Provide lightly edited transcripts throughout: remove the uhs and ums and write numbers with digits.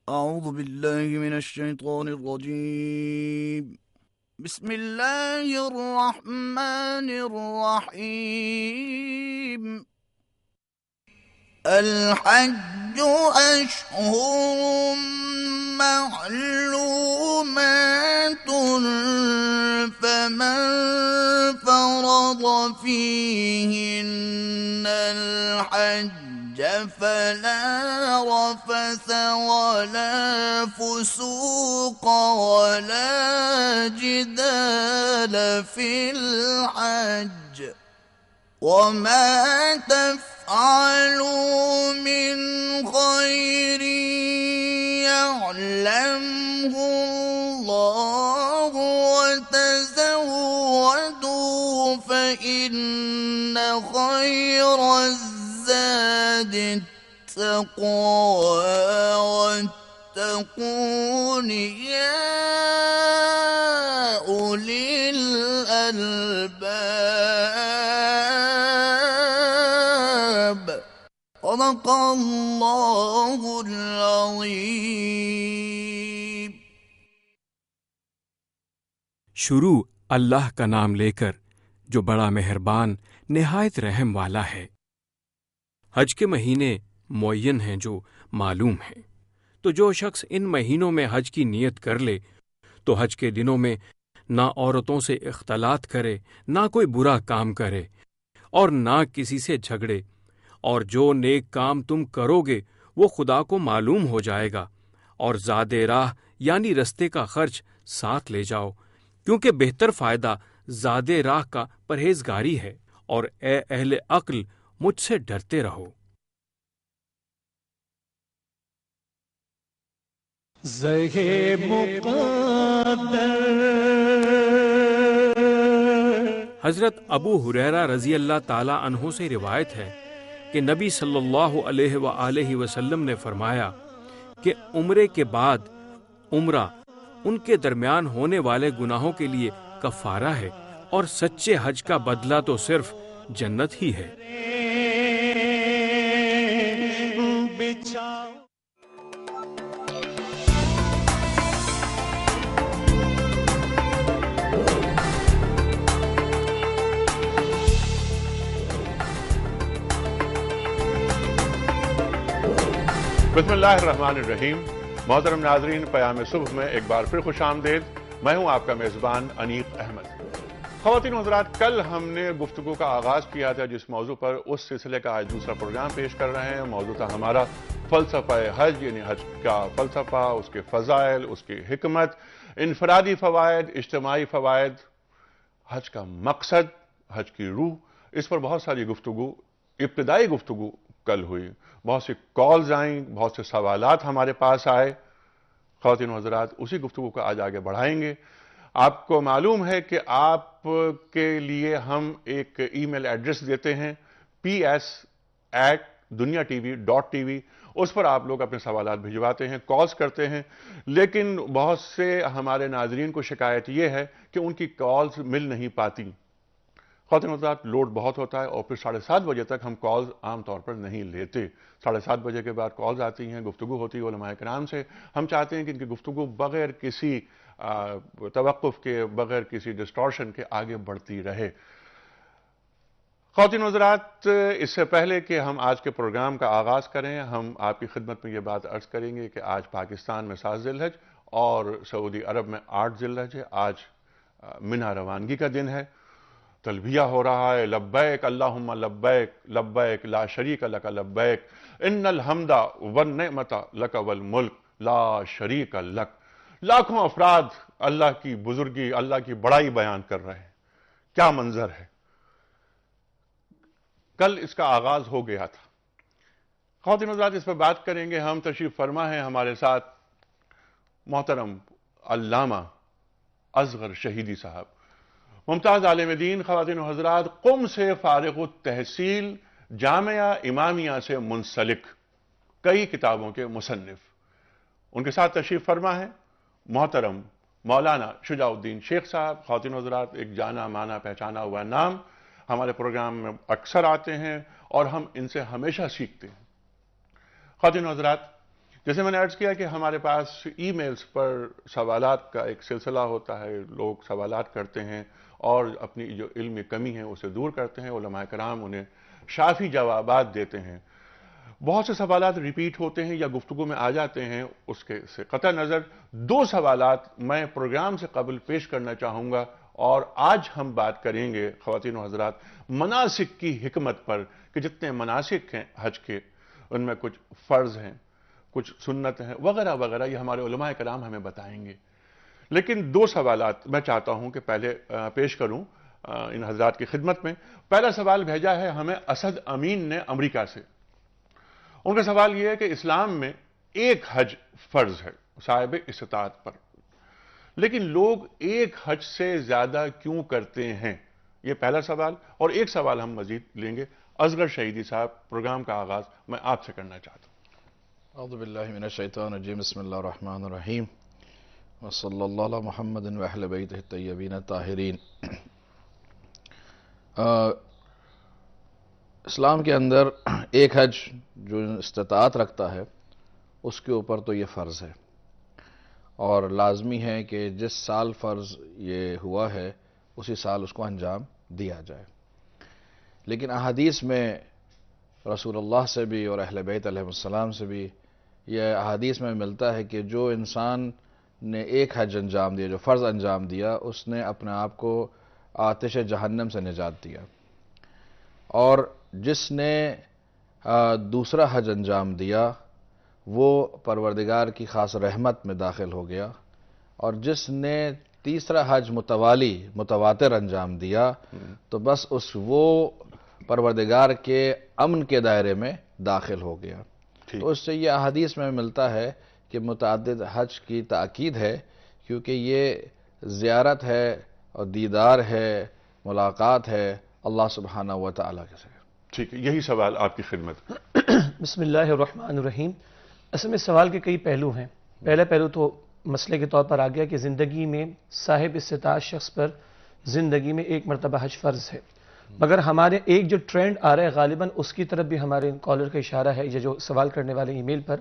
أعوذ بالله من الشيطان الرجيم. بسم الله الرحمن الرحيم. الحج أشهر معلومات، فمن فرض فيهن الحج فلا رفث ولا فسوق ولا جدال في الحج، وما تفعلوا من خير يعلمه الله، وتزودوا فإن خير الزاد التقوى، واتقون يا أولي الألباب. صدق اللہ العظیم۔ شروع اللہ کا نام لے کر جو بڑا مہربان نہایت رحم والا ہے۔ حج کے مہینے معین ہیں جو معلوم ہیں، تو جو شخص ان مہینوں میں حج کی نیت کر لے تو حج کے دنوں میں نہ عورتوں سے اختلاط کرے، نہ کوئی برا کام کرے اور نہ کسی سے جھگڑے، اور جو نیک کام تم کرو گے وہ خدا کو معلوم ہو جائے گا، اور زاد راہ یعنی رستے کا خرچ ساتھ لے جاؤ، کیونکہ بہتر فائدہ زاد راہ کا پرہیزگاری ہے، اور اے اہل عقل مجھ سے ڈرتے رہو۔ زہے مقدر حضرت ابو ہریرہ رضی اللہ تعالی عنہ سے روایت ہے کہ نبی صلی اللہ علیہ وآلہ وسلم نے فرمایا کہ عمرے کے بعد عمرہ ان کے درمیان ہونے والے گناہوں کے لیے کفارہ ہے، اور سچے حج کا بدلہ تو صرف جنت ہی ہے۔ بچھاؤ بسم اللہ الرحمن الرحیم۔ محترم ناظرین، پیام صبح میں ایک بار پھر خوش آمدید۔ میں ہوں آپ کا میزبان انیق احمد۔ خواتین و حضرات، کل ہم نے گفتگو کا آغاز کیا تھا جس موضوع پر، اس سلسلے کا آج دوسرا پروگرام پیش کر رہے ہیں۔ موضوع تھا ہمارا فلسفہ حج، یعنی حج کا فلسفہ، اس کے فضائل، اس کی حکمت، انفرادی فوائد، اجتماعی فوائد، حج کا مقصد، حج کی روح۔ اس پر بہت ساری گفتگو، ابتدائی گفتگو کل ہوئی، بہت سی کالز آئیں، بہت سے سوالات ہمارے پاس آئے۔ خواتین و حضرات، اسی گفتگو کو آج آگے بڑھائیں گے۔ آپ کو معلوم ہے کہ آپ کے لیے ہم ایک ای میل ایڈریس دیتے ہیں ps@duniatv.tv، اس پر آپ لوگ اپنے سوالات بھجواتے ہیں، کالز کرتے ہیں، لیکن بہت سے ہمارے ناظرین کو شکایت یہ ہے کہ ان کی کالز مل نہیں پاتی۔ خواتین و حضرات، لوڈ بہت ہوتا ہے، اور پھر 7:30 بجے تک ہم کالز عام طور پر نہیں لیتے۔ 7:30 بجے کے بعد کالز آتی ہیں، گفتگو ہوتی ہے علماء کرام سے۔ ہم چاہتے ہیں کہ ان کی گفتگو بغیر کسی توقف کے، بغیر کسی ڈسٹورشن کے آگے بڑھتی رہے۔ خواتین و حضرات، اس سے پہلے کہ ہم آج کے پروگرام کا آغاز کریں، ہم آپ کی خدمت میں یہ بات عرض کریں گے کہ آج پاکستان میں 7 ذی الحج اور سعودی عرب میں 8 ذی الحج ہے۔ آج منی روانگی کا دن ہے، تلبیہ ہو رہا ہے، لبیک اللہم لبیک، لبیک لا شریک لک لبیک، ان الحمد والنعمت لک والملک لا شریک لک۔ لاکھوں افراد اللہ کی بزرگی، اللہ کی بڑائی بیان کر رہے ہیں۔ کیا منظر ہے! کل اس کا آغاز ہو گیا تھا۔ خواتین حضرات، اس پر بات کریں گے ہم۔ تشریف فرما ہے ہمارے ساتھ محترم علامہ اصغر شہیدی صاحب، ممتاز عالم دین۔ خواتین و حضرات، قم سے فارغ التحصیل، جامعہ امامیہ سے منسلک، کئی کتابوں کے مصنف۔ ان کے ساتھ تشریف فرما ہے محترم مولانا شجاع الدین شیخ صاحب۔ خواتین و حضرات، ایک جانا مانا پہچانا ہوا نام، ہمارے پروگرام میں اکثر آتے ہیں اور ہم ان سے ہمیشہ سیکھتے ہیں۔ خواتین و حضرات، جیسے میں نے عرض کیا کہ ہمارے پاس ای میلز پر سوالات کا ایک سلسلہ ہوتا ہے، لوگ سوالات کرتے ہیں اور اپنی جو علمی کمی ہے اسے دور کرتے ہیں، علماء کرام انہیں شافی جوابات دیتے ہیں۔ بہت سے سوالات ریپیٹ ہوتے ہیں یا گفتگو میں آ جاتے ہیں، اس کے سے قطع نظر 2 سوالات میں پروگرام سے قبل پیش کرنا چاہوں گا، اور آج ہم بات کریں گے خواتین و حضرات مناسک کی حکمت پر، کہ جتنے مناسک ہیں حج کے ان میں کچھ فرض ہیں، کچھ سنت ہیں وغیرہ وغیرہ، یہ ہمارے علماء کرام ہمیں بتائیں گے۔ لیکن 2 سوالات میں چاہتا ہوں کہ پہلے پیش کروں ان حضرات کی خدمت میں۔ پہلا سوال بھیجا ہے ہمیں اسد امین نے امریکہ سے۔ ان کا سوال یہ ہے کہ اسلام میں ایک حج فرض ہے صاحب استطاعت پر، لیکن لوگ ایک حج سے زیادہ کیوں کرتے ہیں؟ یہ پہلا سوال، اور ایک سوال ہم مزید لیں گے۔ اصغر شہیدی صاحب، پروگرام کا آغاز میں آپ سے کرنا چاہتا ہوں۔ اعوذ باللہ من الشیطان الرجیم، بسم اللہ الرحمن الرحیم، وصلی اللہ علی محمد و اہل بیتہ الطیبین الطاہرین۔ اسلام کے اندر ایک حج جو استطاعت رکھتا ہے اس کے اوپر تو یہ فرض ہے، اور لازمی ہے کہ جس سال فرض یہ ہوا ہے اسی سال اس کو انجام دیا جائے۔ لیکن احادیث میں رسول اللہ سے بھی اور اہل بیت علیہ السلام سے بھی یہ احادیث میں ملتا ہے کہ جو انسان نے ایک حج انجام دیا، جو فرض انجام دیا، اس نے اپنے آپ کو آتش جہنم سے نجات دیا، اور جس نے دوسرا حج انجام دیا وہ پروردگار کی خاص رحمت میں داخل ہو گیا، اور جس نے تیسرا حج متواتر انجام دیا تو بس وہ پروردگار کے امن کے دائرے میں داخل ہو گیا۔ تو اس سے یہ احادیث میں ملتا ہے کہ متعدد حج کی تاکید ہے، کیونکہ یہ زیارت ہے اور دیدار ہے، ملاقات ہے اللہ سبحانہ و تعالیٰ کے سے۔ ٹھیک ہے، یہی سوال آپ کی خدمت۔ بسم اللہ الرحمن الرحیم۔ اصل میں سوال کے کئی پہلو ہیں۔ پہلا پہلو تو مسئلے کے طور پر آ گیا کہ زندگی میں صاحب استطاعت شخص پر زندگی میں ایک مرتبہ حج فرض ہے، مگر ہمارے ایک جو ٹرینڈ آ رہا ہے غالباً اس کی طرف بھی ہمارے کالر کا اشارہ ہے، یہ جو سوال کرنے والے ای میل پر،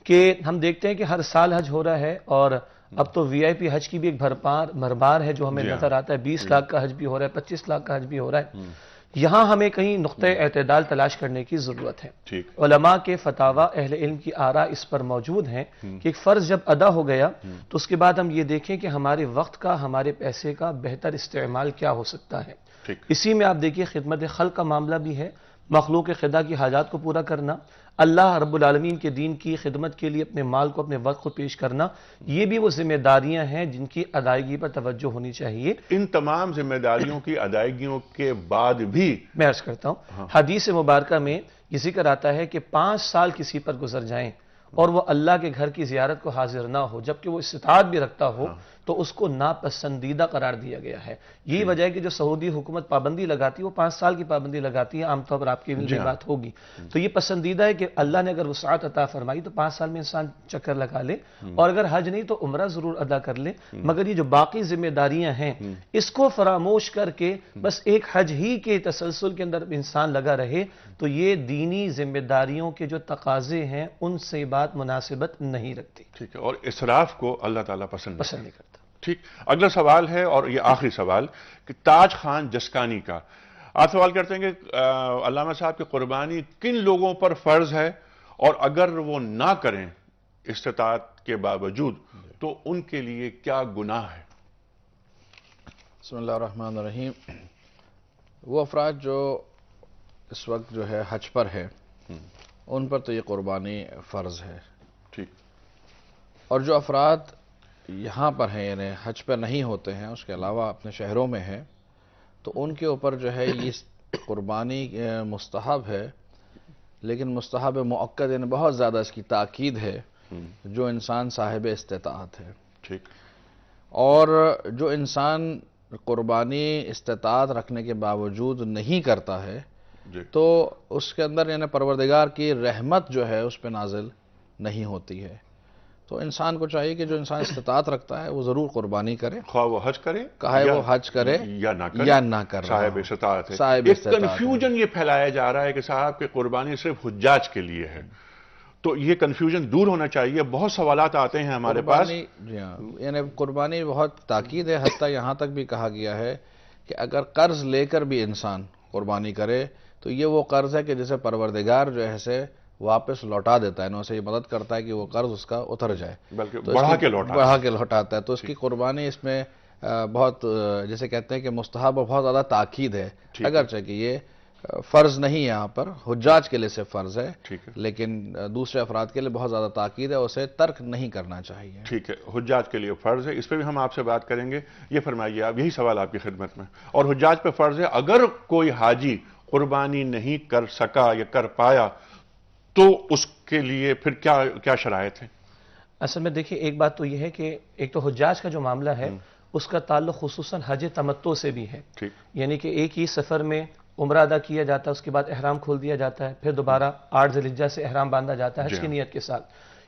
کہ ہم دیکھتے ہیں کہ ہر سال حج ہو رہا ہے، اور اب تو وی آئی پی حج کی بھی ایک بھرمار ہے جو ہمیں نظر آتا ہے۔ 20 لاکھ کا حج بھی ہو رہا ہے، 25 لاکھ کا حج بھی ہو رہا ہے۔ یہاں ہمیں کہیں نقطۂ اعتدال تلاش کرنے کی ضرورت ہے۔ علماء کے فتاوی، اہل علم کی آراء اس پر موجود ہیں کہ ایک فرض جب ادا ہو گیا تو اس کے بعد ہم یہ دیکھیں کہ ہمارے وقت کا، ہمارے پیسے کا بہتر استعمال کیا ہو سکتا ہے۔ اسی میں آپ دیکھیے خدمت خلق کا معاملہ بھی ہے، مخلوق خدا کی حاجات کو پورا کرنا، اللہ رب العالمین کے دین کی خدمت کے لیے اپنے مال کو، اپنے وقت کو پیش کرنا، یہ بھی وہ ذمہ داریاں ہیں جن کی ادائیگی پر توجہ ہونی چاہیے۔ ان تمام ذمہ داریوں کی ادائیگیوں کے بعد بھی میں عرض کرتا ہوں، حدیث مبارکہ میں یہ ذکر آتا ہے کہ 5 سال کسی پر گزر جائیں اور وہ اللہ کے گھر کی زیارت کو حاضر نہ ہو، جبکہ وہ استطاعت بھی رکھتا ہو، تو اس کو ناپسندیدہ قرار دیا گیا ہے۔ یہی وجہ ہے کہ جو سعودی حکومت پابندی لگاتی ہے وہ 5 سال کی پابندی لگاتی ہے، عام طور پر آپ کی بھی بات ہوگی۔ تو یہ پسندیدہ ہے کہ اللہ نے اگر وسعت عطا فرمائی تو 5 سال میں انسان چکر لگا لے، اور اگر حج نہیں تو عمرہ ضرور ادا کر لے، مگر یہ جو باقی ذمہ داریاں ہیں اس کو فراموش کر کے بس ایک حج ہی کے تسلسل کے اندر انسان لگا رہے، تو یہ دینی ذمہ داریوں کے جو تقاضے ہیں ان سے بات مناسبت نہیں رکھتی۔ ٹھیک ہے، اور اسراف کو اللہ تعالیٰ پسند نہیں کرتا۔ ٹھیک، اگلا سوال ہے اور یہ آخری سوال کہ تاج خان جسکانی کا آپ سوال کرتے ہیں کہ علامہ صاحب کی قربانی کن لوگوں پر فرض ہے، اور اگر وہ نہ کریں استطاعت کے باوجود تو ان کے لیے کیا گناہ ہے؟ بسم اللہ الرحمن الرحیم۔ وہ افراد جو اس وقت جو ہے حج پر ہے ان پر تو یہ قربانی فرض ہے، ٹھیک، اور جو افراد یہاں پر ہیں یعنی حج پر نہیں ہوتے ہیں، اس کے علاوہ اپنے شہروں میں ہیں، تو ان کے اوپر جو ہے یہ قربانی مستحب ہے، لیکن مستحب مؤکد یعنی بہت زیادہ اس کی تاکید ہے جو انسان صاحب استطاعت ہے۔ ٹھیک، اور جو انسان قربانی استطاعت رکھنے کے باوجود نہیں کرتا ہے تو اس کے اندر یعنی پروردگار کی رحمت جو ہے اس پہ نازل نہیں ہوتی ہے۔ تو انسان کو چاہیے کہ جو انسان استطاعت رکھتا ہے وہ ضرور قربانی کرے، خواہ وہ حج کرے، کہے وہ حج کرے یا نہ کرے، صاحب استطاعت ہے۔ ایک کنفیوژن یہ پھیلایا جا رہا ہے کہ صاحب کہ قربانی صرف حجاج کے لیے ہے، تو یہ کنفیوژن دور ہونا چاہیے. بہت سوالات آتے ہیں ہمارے پاس. جی ہاں، یعنی قربانی بہت تاکید ہے، حتیٰ یہاں تک بھی کہا گیا ہے کہ اگر قرض لے کر بھی انسان قربانی کرے تو یہ وہ قرض ہے کہ جسے پروردگار جو ہے سے واپس لوٹا دیتا ہے، نو سے یہ مدد کرتا ہے کہ وہ قرض اس کا اتر جائے، بلکہ تو بڑھا کے لوٹاتا ہے. تو اس کی قربانی اس میں بہت جیسے کہتے ہیں کہ مستحب اور بہت زیادہ تاکید ہے، اگرچہ کہ یہ فرض نہیں ہے، یہاں پر حجاج کے لیے صرف فرض ہے، لیکن دوسرے افراد کے لیے بہت زیادہ تاکید ہے، اسے ترک نہیں کرنا چاہیے. ٹھیک ہے، حجاج کے لیے فرض ہے، اس پہ بھی ہم آپ سے بات کریں گے. یہ فرمائیے آپ، یہی سوال آپ کی خدمت میں. اور حجاج پہ فرض ہے، اگر کوئی حاجی قربانی نہیں کر سکا یا کر پایا تو اس کے لیے پھر کیا شرائط ہیں؟ اصل میں دیکھیے، ایک بات تو یہ ہے کہ ایک تو حجاج کا جو معاملہ ہے اس کا تعلق خصوصاً حج تمتع سے بھی ہے، یعنی کہ ایک ہی سفر میں عمرہ ادا کیا جاتا ہے، اس کے بعد احرام کھول دیا جاتا ہے، پھر دوبارہ 8 ذی الحجہ سے احرام باندھا جاتا ہے حج کی نیت کے ساتھ.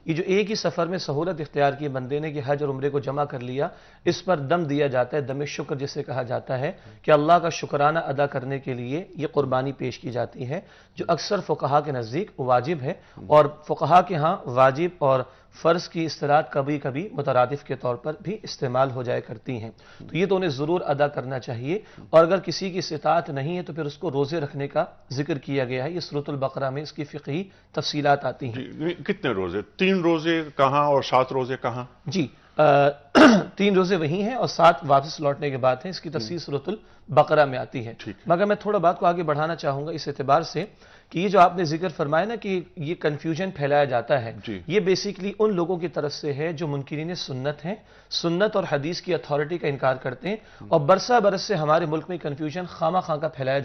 یہ جو ایک ہی سفر میں سہولت اختیار کی بندے نے کہ حج اور عمرے کو جمع کر لیا، اس پر دم دیا جاتا ہے، دم شکر جسے کہا جاتا ہے، کہ اللہ کا شکرانہ ادا کرنے کے لیے یہ قربانی پیش کی جاتی ہے، جو اکثر فقہا کے نزدیک واجب ہے، اور فقہا کے ہاں واجب اور فرض کی اصطلاحات کبھی کبھی مترادف کے طور پر بھی استعمال ہو جائے کرتی ہیں. تو یہ تو انہیں ضرور ادا کرنا چاہیے، اور اگر کسی کی استطاعت نہیں ہے تو پھر اس کو روزے رکھنے کا ذکر کیا گیا ہے. یہ سورۃ البقرہ میں اس کی فقہی تفصیلات آتی ہیں. کتنے روزے؟ 3 روزے کہاں اور 7 روزے کہاں؟ جی 3 روزے وہی ہیں اور 7 واپس لوٹنے کے بعد ہیں. اس کی تفصیل سورۃ البقرہ میں آتی ہے. مگر میں تھوڑا بات کو آگے بڑھانا چاہوں گا اس اعتبار سے کہ یہ جو آپ نے ذکر فرمایا نا کہ یہ کنفیوژن پھیلایا جاتا ہے، یہ بیسیکلی ان لوگوں کی طرف سے ہے جو منکرین سنت ہیں، سنت اور حدیث کی اتھارٹی کا انکار کرتے ہیں، اور برسہ برس سے ہمارے ملک میں کنفیوژن خامہ خواہ کا پھیلایا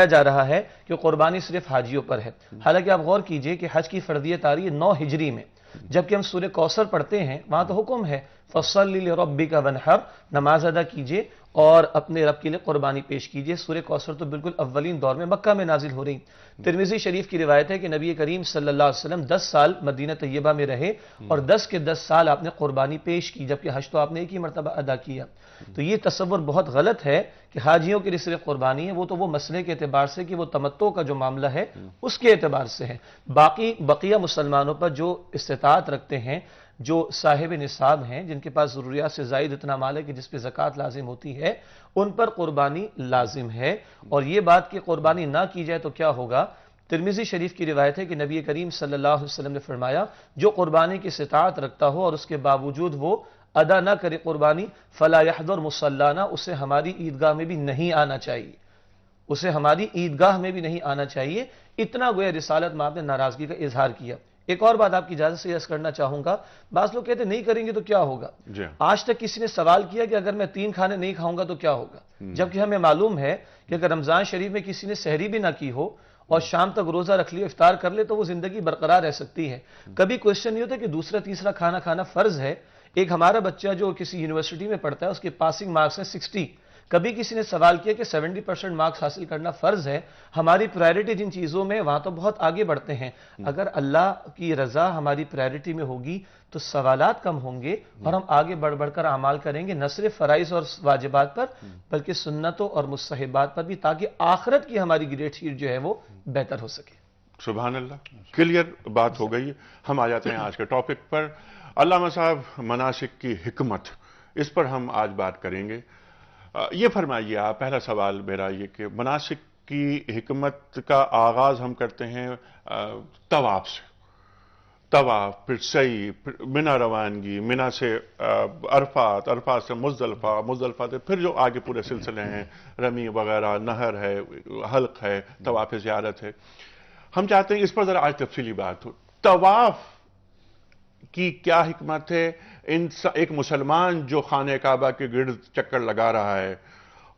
جا رہا ہے کہ قربانی صرف حاجیوں پر ہے. حالانکہ آپ غور کیجئے کہ حج کی فرضیت آ رہی ہے 9 ہجری میں، جبکہ ہم سورہ کوثر پڑھتے ہیں وہاں تو حکم ہے فَصَلِّ لِرَبِّكَ وَانْحَرْ، نماز ادا کیجئے اور اپنے رب کے لیے قربانی پیش کیجئے. سورہ کوثر تو بالکل اولین دور میں مکہ میں نازل ہو رہی. ترمذی شریف کی روایت ہے کہ نبی کریم صلی اللہ علیہ وسلم 10 سال مدینہ طیبہ میں رہے اور 10 کے 10 سال آپ نے قربانی پیش کی، جبکہ حج تو آپ نے ایک ہی مرتبہ ادا کیا. تو یہ تصور بہت غلط ہے کہ حاجیوں کے لیے صرف قربانی ہے. وہ تو وہ مسئلے کے اعتبار سے کہ وہ تمتع کا جو معاملہ ہے اس کے اعتبار سے ہے. بقیہ مسلمانوں پر جو استطاعت رکھتے ہیں، جو صاحب نصاب ہیں، جن کے پاس ضروریات سے زائد اتنا مال ہے کہ جس پہ زکوٰۃ لازم ہوتی ہے، ان پر قربانی لازم ہے. اور یہ بات کہ قربانی نہ کی جائے تو کیا ہوگا، ترمذی شریف کی روایت ہے کہ نبی کریم صلی اللہ علیہ وسلم نے فرمایا جو قربانی کی استطاعت رکھتا ہو اور اس کے باوجود وہ ادا نہ کرے قربانی، فلا یحضر مصلانا، اسے ہماری عیدگاہ میں بھی نہیں آنا چاہیے، اسے ہماری عیدگاہ میں بھی نہیں آنا چاہیے. اتنا گویا رسالت میں آپ نے ناراضگی کا اظہار کیا. ایک اور بات آپ کی اجازت سے عرض کرنا چاہوں گا. بعض لوگ کہتے ہیں نہیں کریں گے تو کیا ہوگا. آج تک کسی نے سوال کیا کہ اگر میں 3 کھانے نہیں کھاؤں گا تو کیا ہوگا، جبکہ ہمیں معلوم ہے کہ اگر رمضان شریف میں کسی نے سحری بھی نہ کی ہو اور شام تک روزہ رکھ لیا، افطار کر لے، تو وہ زندگی برقرار رہ سکتی ہے. کبھی کوشچن نہیں ہوتا کہ دوسرا تیسرا کھانا کھانا فرض ہے. ایک ہمارا بچہ جو کسی یونیورسٹی میں پڑھتا ہے، اس کے پاسنگ مارکس ہیں 60. کبھی کسی نے سوال کیا کہ 70% مارکس حاصل کرنا فرض ہے. ہماری پرائرٹی جن چیزوں میں، وہاں تو بہت آگے بڑھتے ہیں. اگر اللہ کی رضا ہماری پرائرٹی میں ہوگی تو سوالات کم ہوں گے اور ہم آگے بڑھ کر اعمال کریں گے، نہ صرف فرائض اور واجبات پر بلکہ سنتوں اور مستحبات پر بھی، تاکہ آخرت کی ہماری گریڈ شیٹ جو ہے وہ بہتر ہو سکے. سبحان اللہ، کلیئر بات ہو گئی. ہم آ جاتے ہیں آج کے ٹاپک پر. علامہ صاحب، مناسک کی حکمت، اس پر ہم آج بات کریں گے. یہ فرمائیے آپ، پہلا سوال میرا یہ کہ مناسک کی حکمت کا آغاز ہم کرتے ہیں طواف سے. طواف، پھر سعی، پھر منا روانگی، منا سے عرفات، عرفات سے مزدلفہ، مزدلفہ سے پھر جو آگے پورے سلسلے ہیں، رمی وغیرہ، نہر ہے، حلق ہے، طواف زیارت ہے. ہم چاہتے ہیں اس پر ذرا آج تفصیلی بات ہو. طواف کی کیا حکمت ہے؟ ایک مسلمان جو خانہ کعبہ کے گرد چکر لگا رہا ہے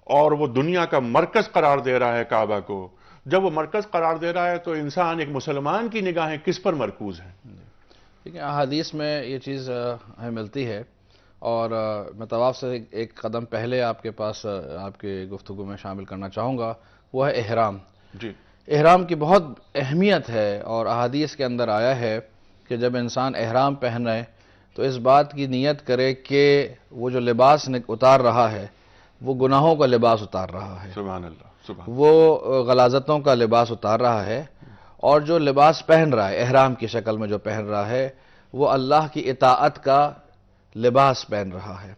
اور وہ دنیا کا مرکز قرار دے رہا ہے کعبہ کو، جب وہ مرکز قرار دے رہا ہے تو انسان، ایک مسلمان کی نگاہیں کس پر مرکوز ہیں؟ دیکھیں، احادیث میں یہ چیز ہمیں ملتی ہے، اور میں طواف سے ایک قدم پہلے آپ کے پاس آپ کے گفتگو میں شامل کرنا چاہوں گا، وہ ہے احرام. جی، احرام کی بہت اہمیت ہے، اور احادیث کے اندر آیا ہے کہ جب انسان احرام پہنے تو اس بات کی نیت کرے کہ وہ جو لباس اتار رہا ہے وہ گناہوں کا لباس اتار رہا ہے، سبحان اللہ، سبحان. وہ غلاظتوں کا لباس اتار رہا ہے، اور جو لباس پہن رہا ہے احرام کی شکل میں جو پہن رہا ہے وہ اللہ کی اطاعت کا لباس پہن رہا ہے.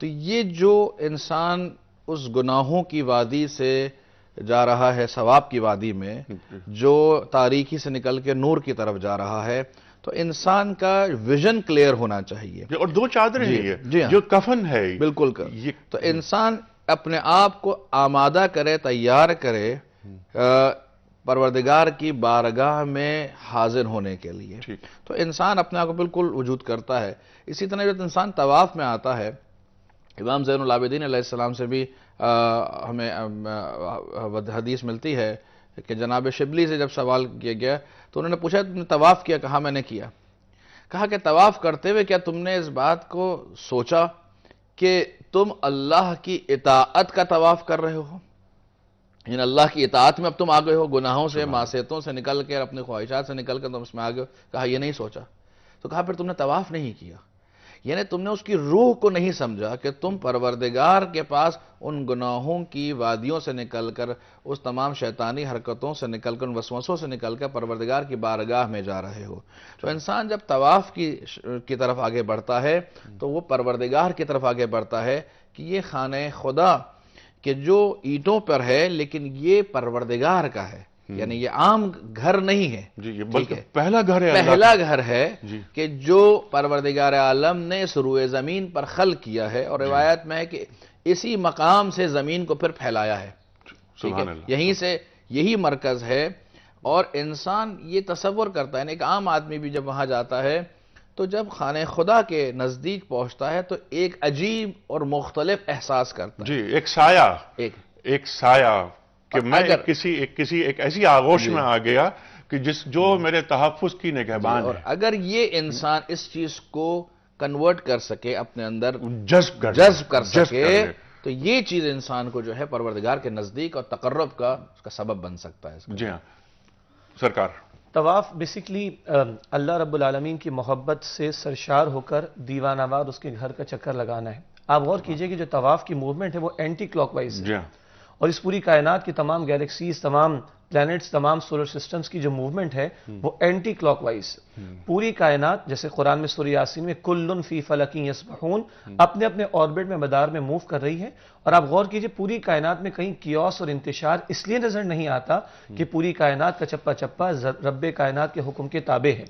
تو یہ جو انسان اس گناہوں کی وادی سے جا رہا ہے ثواب کی وادی میں، جو تاریکی سے نکل کے نور کی طرف جا رہا ہے، تو انسان کا ویژن کلیئر ہونا چاہیے. اور دو چادریں ہیں یہ جو کفن ہے. بالکل. تو انسان اپنے آپ کو آمادہ کرے، تیار کرے پروردگار کی بارگاہ میں حاضر ہونے کے لیے. تو انسان اپنے آپ کو بالکل وجود کرتا ہے. اسی طرح جب انسان طواف میں آتا ہے، امام زین العابدین علیہ السلام سے بھی ہمیں حدیث ملتی ہے کہ جناب شبلی سے جب سوال کیا گیا تو انہوں نے پوچھا تم نے طواف کیا؟ کہا میں نے کیا. کہا کہ طواف کرتے ہوئے کیا تم نے اس بات کو سوچا کہ تم اللہ کی اطاعت کا طواف کر رہے ہو؟ یعنی اللہ کی اطاعت میں اب تم آ گئے ہو، گناہوں سے معصیتوں سے نکل کے، اپنی خواہشات سے نکل کر تم اس میں آ گئے ہو. کہا یہ نہیں سوچا. تو کہا پھر تم نے طواف نہیں کیا، یعنی تم نے اس کی روح کو نہیں سمجھا کہ تم پروردگار کے پاس ان گناہوں کی وادیوں سے نکل کر، اس تمام شیطانی حرکتوں سے نکل کر، ان وسوسوں سے نکل کر پروردگار کی بارگاہ میں جا رہے ہو. تو انسان جب طواف کی طرف آگے بڑھتا ہے تو وہ پروردگار کی طرف آگے بڑھتا ہے کہ یہ خانہ خدا کہ جو اینٹوں پر ہے لیکن یہ پروردگار کا ہے، یعنی یہ عام گھر نہیں ہے. یہ بلکہ پہلا گھر ہے، پہلا گھر ہے کہ جو پروردگار عالم نے اس روئے زمین پر خلق کیا ہے، اور روایت میں ہے کہ اسی مقام سے زمین کو پھر پھیلایا ہے. سبحان اللہ. یہیں سے یہی مرکز ہے. اور انسان یہ تصور کرتا ہے، ایک عام آدمی بھی جب وہاں جاتا ہے تو جب خانہ خدا کے نزدیک پہنچتا ہے تو ایک عجیب اور مختلف احساس کرتا ہے. ایک سایہ، ایک سایہ کہ میں ایک ایسی آغوش میں آ گیا کہ جو میرے تحفظ کی نگہبان ہے. اور اگر یہ انسان اس چیز کو کنورٹ کر سکے، اپنے اندر جذب کر سکے، تو یہ چیز انسان کو جو ہے پروردگار کے نزدیک اور تقرب کا اس کا سبب بن سکتا ہے. جی ہاں سرکار. طواف بیسیکلی اللہ رب العالمین کی محبت سے سرشار ہو کر دیوانہ وار اس کے گھر کا چکر لگانا ہے. آپ غور کیجئے کہ جو طواف کی موومنٹ ہے وہ اینٹی کلاک وائز ہے. اور اس پوری کائنات کی تمام گیلیکسیز، تمام پلانٹس، تمام سولر سسٹمز کی جو موومنٹ ہے وہ اینٹی کلاک وائز. پوری کائنات جیسے قرآن میں سورہ یاسین میں کلن فی فلک یسبحون اپنے اپنے آربٹ میں مدار میں موو کر رہی ہے. اور آپ غور کیجئے پوری کائنات میں کہیں کیوس اور انتشار اس لیے نظر نہیں آتا کہ پوری کائنات کا چپا چپا رب کائنات کے حکم کے تابع ہے.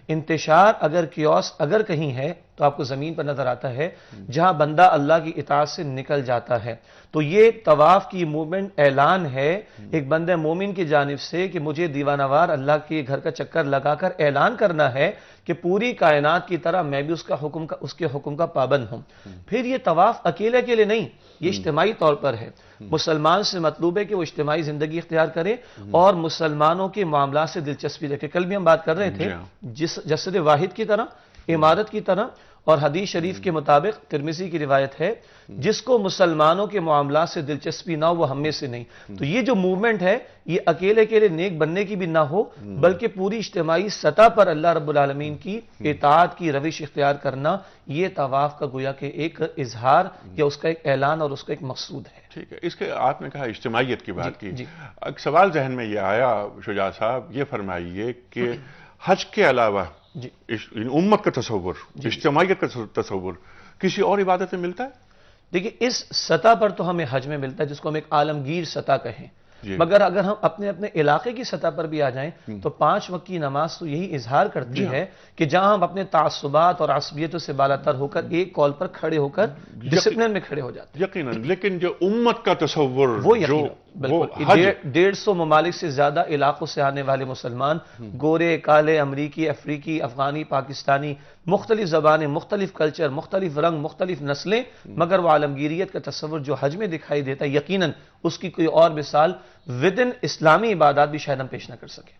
انتشار اگر کیوس اگر کہیں ہے تو آپ کو زمین پر نظر آتا ہے جہاں بندہ اللہ کی اطاعت سے نکل جاتا ہے. تو یہ طواف کی موومنٹ اعلان ہے ایک بندہ مومن کی جانب سے کہ مجھے دیوانہ وار اللہ کے گھر کا چکر لگا کر اعلان کرنا ہے کہ پوری کائنات کی طرح میں بھی اس کے حکم کا پابند ہوں. پھر یہ طواف اکیلے اکیلے نہیں، یہ اجتماعی طور پر ہے. مسلمان سے مطلوب ہے کہ وہ اجتماعی زندگی اختیار کرے اور مسلمانوں کے معاملات سے دلچسپی رکھے. کل بھی ہم بات کر رہے تھے جسد واحد کی طرح، عمارت کی طرح. اور حدیث شریف کے مطابق ترمذی کی روایت ہے جس کو مسلمانوں کے معاملات سے دلچسپی نہ ہو وہ ہم میں سے نہیں. تو یہ جو موومنٹ ہے یہ اکیلے اکیلے نیک بننے کی بھی نہ ہو بلکہ پوری اجتماعی سطح پر اللہ رب العالمین کی اطاعت کی روش اختیار کرنا، یہ طواف کا گویا کہ ایک اظہار یا اس کا ایک اعلان اور اس کا ایک مقصود ہے. ٹھیک ہے. اس کے آپ نے کہا اجتماعیت کی بات کی. ایک سوال ذہن میں یہ آیا شجاع صاحب، یہ فرمائیے کہ حج کے علاوہ امت کا تصور، اجتماعیت کا تصور کسی اور عبادت میں ملتا ہے؟ دیکھیں اس سطح پر تو ہمیں حج میں ملتا ہے جس کو ہم ایک عالمگیر سطح کہیں. مگر اگر ہم اپنے اپنے علاقے کی سطح پر بھی آ جائیں تو 5 وقت کی نماز تو یہی اظہار کرتی ہے کہ جہاں ہم اپنے تعصبات اور عصبیتوں سے بالاتر ہو کر ایک کال پر کھڑے ہو کر ڈسپلن میں کھڑے ہو جاتے ہیں. یقیناً. لیکن جو امت کا تصور، وہ یقیناً بالکل 150 ممالک سے زیادہ علاقوں سے آنے والے مسلمان، گورے، کالے، امریکی، افریقی، افغانی، پاکستانی، مختلف زبانیں، مختلف کلچر، مختلف رنگ، مختلف نسلیں، مگر وہ عالمگیریت کا تصور جو حج میں دکھائی دیتا ہے یقیناً اس کی کوئی اور مثال ودن اسلامی عبادات بھی شاید ہم پیش نہ کر سکیں.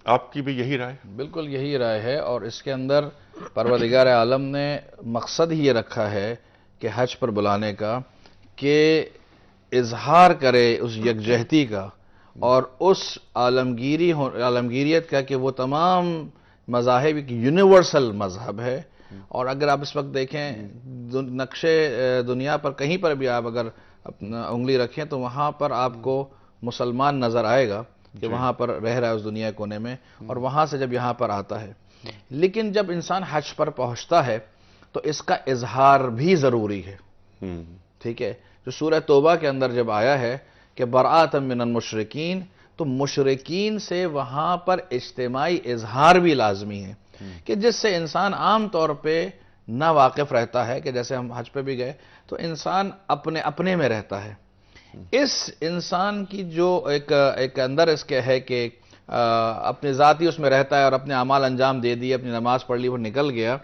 آپ کی بھی یہی رائے؟ بالکل یہی رائے ہے. اور اس کے اندر پروردگار عالم نے مقصد ہی یہ رکھا ہے کہ حج پر بلانے کا کہ اظہار کرے اس یکجہتی کا اور اس عالمگیریت کا کہ وہ تمام مذاہب ایک یونیورسل مذہب ہے. اور اگر آپ اس وقت دیکھیں نقشے دنیا پر کہیں پر بھی آپ اگر اپنا انگلی رکھیں تو وہاں پر آپ کو مسلمان نظر آئے گا کہ وہاں پر رہ رہا ہے اس دنیا کونے میں، اور وہاں سے جب یہاں پر آتا ہے. لیکن جب انسان حج پر پہنچتا ہے تو اس کا اظہار بھی ضروری ہے. ٹھیک ہے، جو سورہ توبہ کے اندر جب آیا ہے کہ برآۃ من المشرکین، تو مشرکین سے وہاں پر اجتماعی اظہار بھی لازمی ہے، کہ جس سے انسان عام طور پہ نہ واقف رہتا ہے. کہ جیسے ہم حج پہ بھی گئے تو انسان اپنے میں رہتا ہے. اس انسان کی جو ایک اندر اس کے ہے کہ اپنے ذاتی اس میں رہتا ہے اور اپنے اعمال انجام دے دیے، اپنی نماز پڑھ لی، وہ نکل گیا،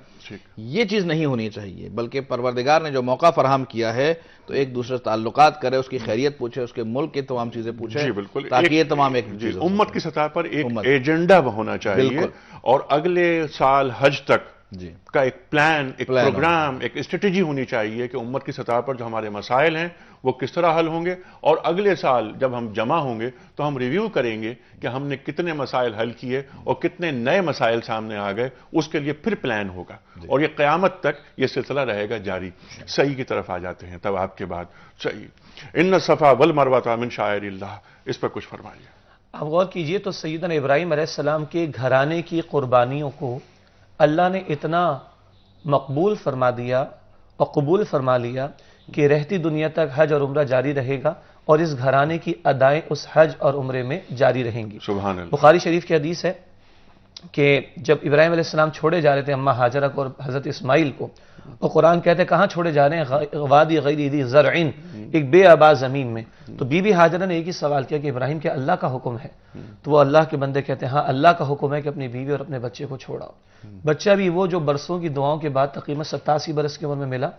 یہ چیز نہیں ہونی چاہیے. بلکہ پروردگار نے جو موقع فراہم کیا ہے تو ایک دوسرے سے تعلقات کرے، اس کی خیریت پوچھے، اس کے ملک کی تمام چیزیں پوچھے، جی بالکل، تاکہ یہ تمام ایک چیز امت کی سطح پر ایک ایجنڈا ہونا چاہیے، اور اگلے سال حج تک کا ایک پلان، ایک پروگرام، ایک اسٹریٹجی ہونی چاہیے کہ امت کی سطح پر جو ہمارے مسائل ہیں وہ کس طرح حل ہوں گے، اور اگلے سال جب ہم جمع ہوں گے تو ہم ریویو کریں گے کہ ہم نے کتنے مسائل حل کیے اور کتنے نئے مسائل سامنے آ گئے. اس کے لیے پھر پلان ہوگا، اور یہ قیامت تک یہ سلسلہ رہے گا جاری. صحیح کی طرف آ جاتے ہیں طواف کے بعد. صحیح، ان الصفا والمروہ من شعائر اللہ، اس پر کچھ فرمائیے. آپ غور کیجئے تو سیدنا ابراہیم علیہ السلام کے گھرانے کی قربانیوں کو اللہ نے اتنا مقبول فرما دیا اور قبول فرما لیا کہ رہتی دنیا تک حج اور عمرہ جاری رہے گا، اور اس گھرانے کی ادائیں اس حج اور عمرے میں جاری رہیں گی. سبحان اللہ. بخاری شریف کی حدیث ہے کہ جب ابراہیم علیہ السلام چھوڑے جا رہے تھے اماں ہاجرہ کو اور حضرت اسماعیل کو، اور قرآن کہتے ہیں کہاں چھوڑے جا رہے ہیں؟ وادی غیر ذی زرع، ایک بے آباد زمین میں. تو بی بی ہاجرہ نے ایک ہی سوال کیا کہ ابراہیم کیا اللہ کا حکم ہے؟ تو وہ اللہ کے بندے کہتے ہیں ہاں اللہ کا حکم ہے کہ اپنی بیوی اور اپنے بچے کو چھوڑاؤ. بچہ بھی وہ جو برسوں کی دعاؤں کے بعد تقریباً 87 برس کی عمر میں ملا،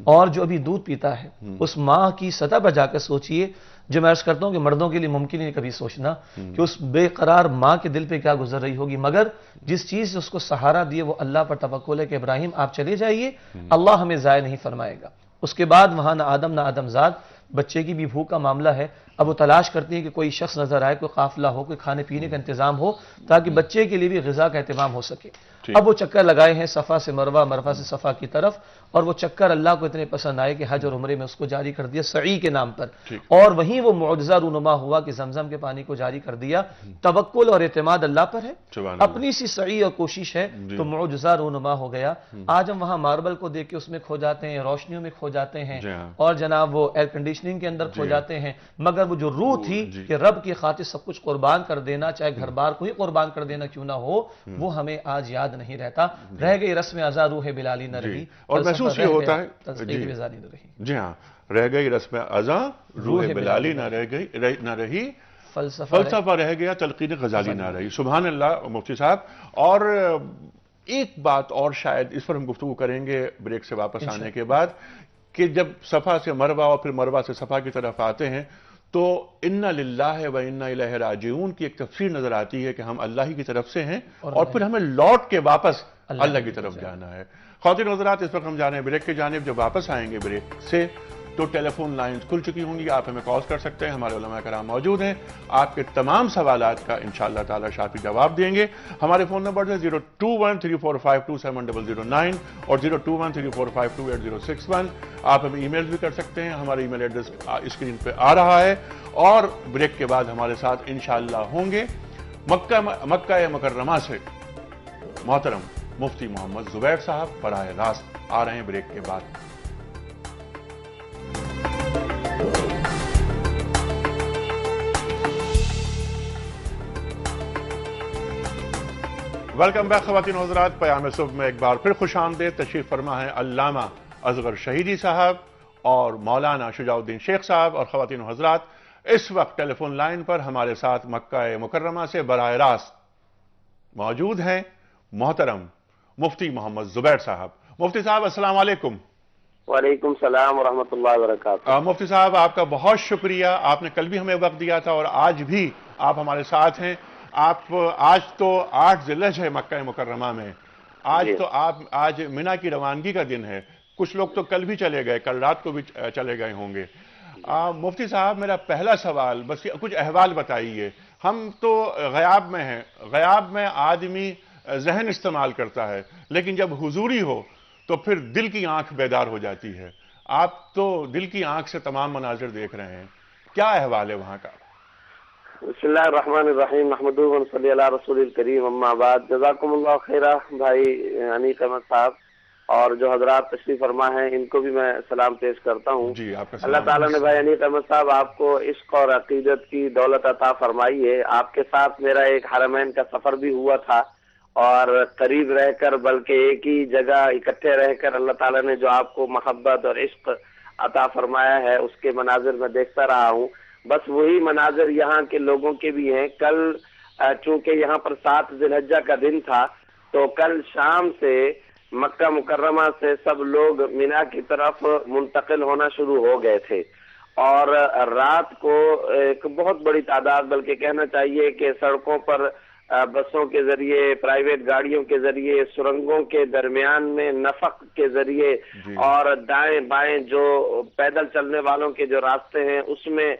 اور جو ابھی دودھ پیتا ہے. اس ماں کی سطح پر جا کر سوچئے، جو میں عرض کرتا ہوں کہ مردوں کے لیے ممکن نہیں کبھی سوچنا کہ اس بے قرار ماں کے دل پہ کیا گزر رہی ہوگی، مگر جس چیز سے اس کو سہارا دیے وہ اللہ پر توکل ہے کہ ابراہیم آپ چلے جائیے، اللہ ہمیں ضائع نہیں فرمائے گا. اس کے بعد وہاں نہ آدم نہ آدمزاد، بچے کی بھی بھوک کا معاملہ ہے. اب وہ تلاش کرتی ہیں کہ کوئی شخص نظر آئے، کوئی قافلہ ہو، کوئی کھانے پینے کا انتظام ہو، تاکہ بچے کے لیے بھی غذا کا اہتمام ہو سکے. اب وہ چکر لگائے ہیں صفا سے مروہ، مروہ سے صفا کی طرف، اور وہ چکر اللہ کو اتنے پسند آئے کہ حج اور عمرے میں اس کو جاری کر دیا سعی کے نام پر. اور وہیں وہ معجزہ رونما ہوا کہ زمزم کے پانی کو جاری کر دیا. توکل اور اعتماد اللہ پر ہے، اپنی سی سعی اور کوشش ہے تو معجزہ رونما ہو گیا. آج ہم وہاں ماربل کو دیکھ کے اس میں کھو جاتے ہیں، روشنیوں میں کھو جاتے ہیں، اور جناب وہ ایئر کنڈیشننگ کے اندر کھو جاتے ہیں، مگر وہ جو روح تھی کہ رب کی خاطر سب کچھ قربان کر دینا، چاہے گھر بار کو ہی قربان کر دینا کیوں نہ ہو، وہ ہمیں آج یاد نہیں رہتا. رہ گئی رسم ازاں روح بلالی نہ رہی، اور محسوس یہ ہوتا ہے جی ہاں، رہ گئی رسم ازاں روح بلالی نہ رہی، فلسفہ رہ گیا تلقین غزالی نہ رہی. سبحان اللہ مفتی صاحب. اور ایک بات اور شاید اس پر ہم گفتگو کریں گے بریک سے واپس آنے کے بعد، کہ جب صفا سے مروہ اور پھر مروہ سے صفا کی طرف آتے ہیں تو انا للہ و انا الیہ راجعون کی ایک تفسیر نظر آتی ہے کہ ہم اللہ ہی کی طرف سے ہیں اور پھر ہمیں لوٹ کے واپس اللہ کی طرف جانا ہے. خواتین و حضرات، اس وقت ہم جا رہے ہیں بریک کی جانب. جب واپس آئیں گے بریک سے تو ٹیلی فون لائنز کھل چکی ہوں گی، آپ ہمیں کال کر سکتے ہیں، ہمارے علماء کرام موجود ہیں، آپ کے تمام سوالات کا انشاءاللہ تعالی شافی جواب دیں گے. ہمارے فون نمبر ہے 02134527009 اور 02134528061. آپ ہمیں ای میل بھی کر سکتے ہیں، ہمارا ای میل ایڈریس اسکرین پہ آ رہا ہے. اور بریک کے بعد ہمارے ساتھ انشاءاللہ ہوں گے مکہ مکرمہ سے محترم مفتی محمد زبیر صاحب براہ راست. آ رہے ہیں بریک کے بعد. ویلکم بیک خواتین و حضرات. پیام صبح میں ایک بار پھر خوش آمدید. تشریف فرما ہے علامہ اصغر شہیدی صاحب اور مولانا شجاع الدین شیخ صاحب. اور خواتین و حضرات، اس وقت ٹیلی فون لائن پر ہمارے ساتھ مکہ مکرمہ سے براہ راست موجود ہیں محترم مفتی محمد زبیر صاحب. مفتی صاحب السلام علیکم. وعلیکم السلام ورحمۃ اللہ وبرکاتہ. مفتی صاحب آپ کا بہت شکریہ، آپ نے کل بھی ہمیں وقت دیا تھا اور آج بھی آپ ہمارے ساتھ ہیں. آج تو 8 ذی الحجہ ہے مکہ مکرمہ میں. آج منا کی روانگی کا دن ہے. کچھ لوگ تو کل بھی چلے گئے، کل رات کو بھی چلے گئے ہوں گے. مفتی صاحب میرا پہلا سوال، بس کچھ احوال بتائیے. ہم تو غیاب میں ہیں، غیاب میں آدمی ذہن استعمال کرتا ہے، لیکن جب حضوری ہو تو پھر دل کی آنکھ بیدار ہو جاتی ہے. آپ تو دل کی آنکھ سے تمام مناظر دیکھ رہے ہیں، کیا احوال ہے وہاں کا؟ بسم اللہ الرحمن الرحیم محمد صلی اللہ رسول الکریم اما بعد جزاکم اللہ خیرہ بھائی انیق احمد صاحب اور جو حضرات تشریف فرما ہیں ان کو بھی میں سلام پیش کرتا ہوں. جی آپ کا اللہ تعالیٰ نے بھائی انیق احمد صاحب آپ کو عشق اور عقیدت کی دولت عطا فرمائی ہے. آپ کے ساتھ میرا ایک حرمین کا سفر بھی ہوا تھا اور قریب رہ کر بلکہ ایک ہی جگہ اکٹھے رہ کر اللہ تعالیٰ نے جو آپ کو محبت اور عشق عطا فرمایا ہے اس کے مناظر میں دیکھتا رہا ہوں. بس وہی مناظر یہاں کے لوگوں کے بھی ہیں. کل چونکہ یہاں پر 7 ذی الحجہ کا دن تھا تو کل شام سے مکہ مکرمہ سے سب لوگ مینا کی طرف منتقل ہونا شروع ہو گئے تھے اور رات کو ایک بہت بڑی تعداد بلکہ کہنا چاہیے کہ سڑکوں پر بسوں کے ذریعے پرائیویٹ گاڑیوں کے ذریعے سرنگوں کے درمیان میں نفق کے ذریعے اور دائیں بائیں جو پیدل چلنے والوں کے جو راستے ہیں اس میں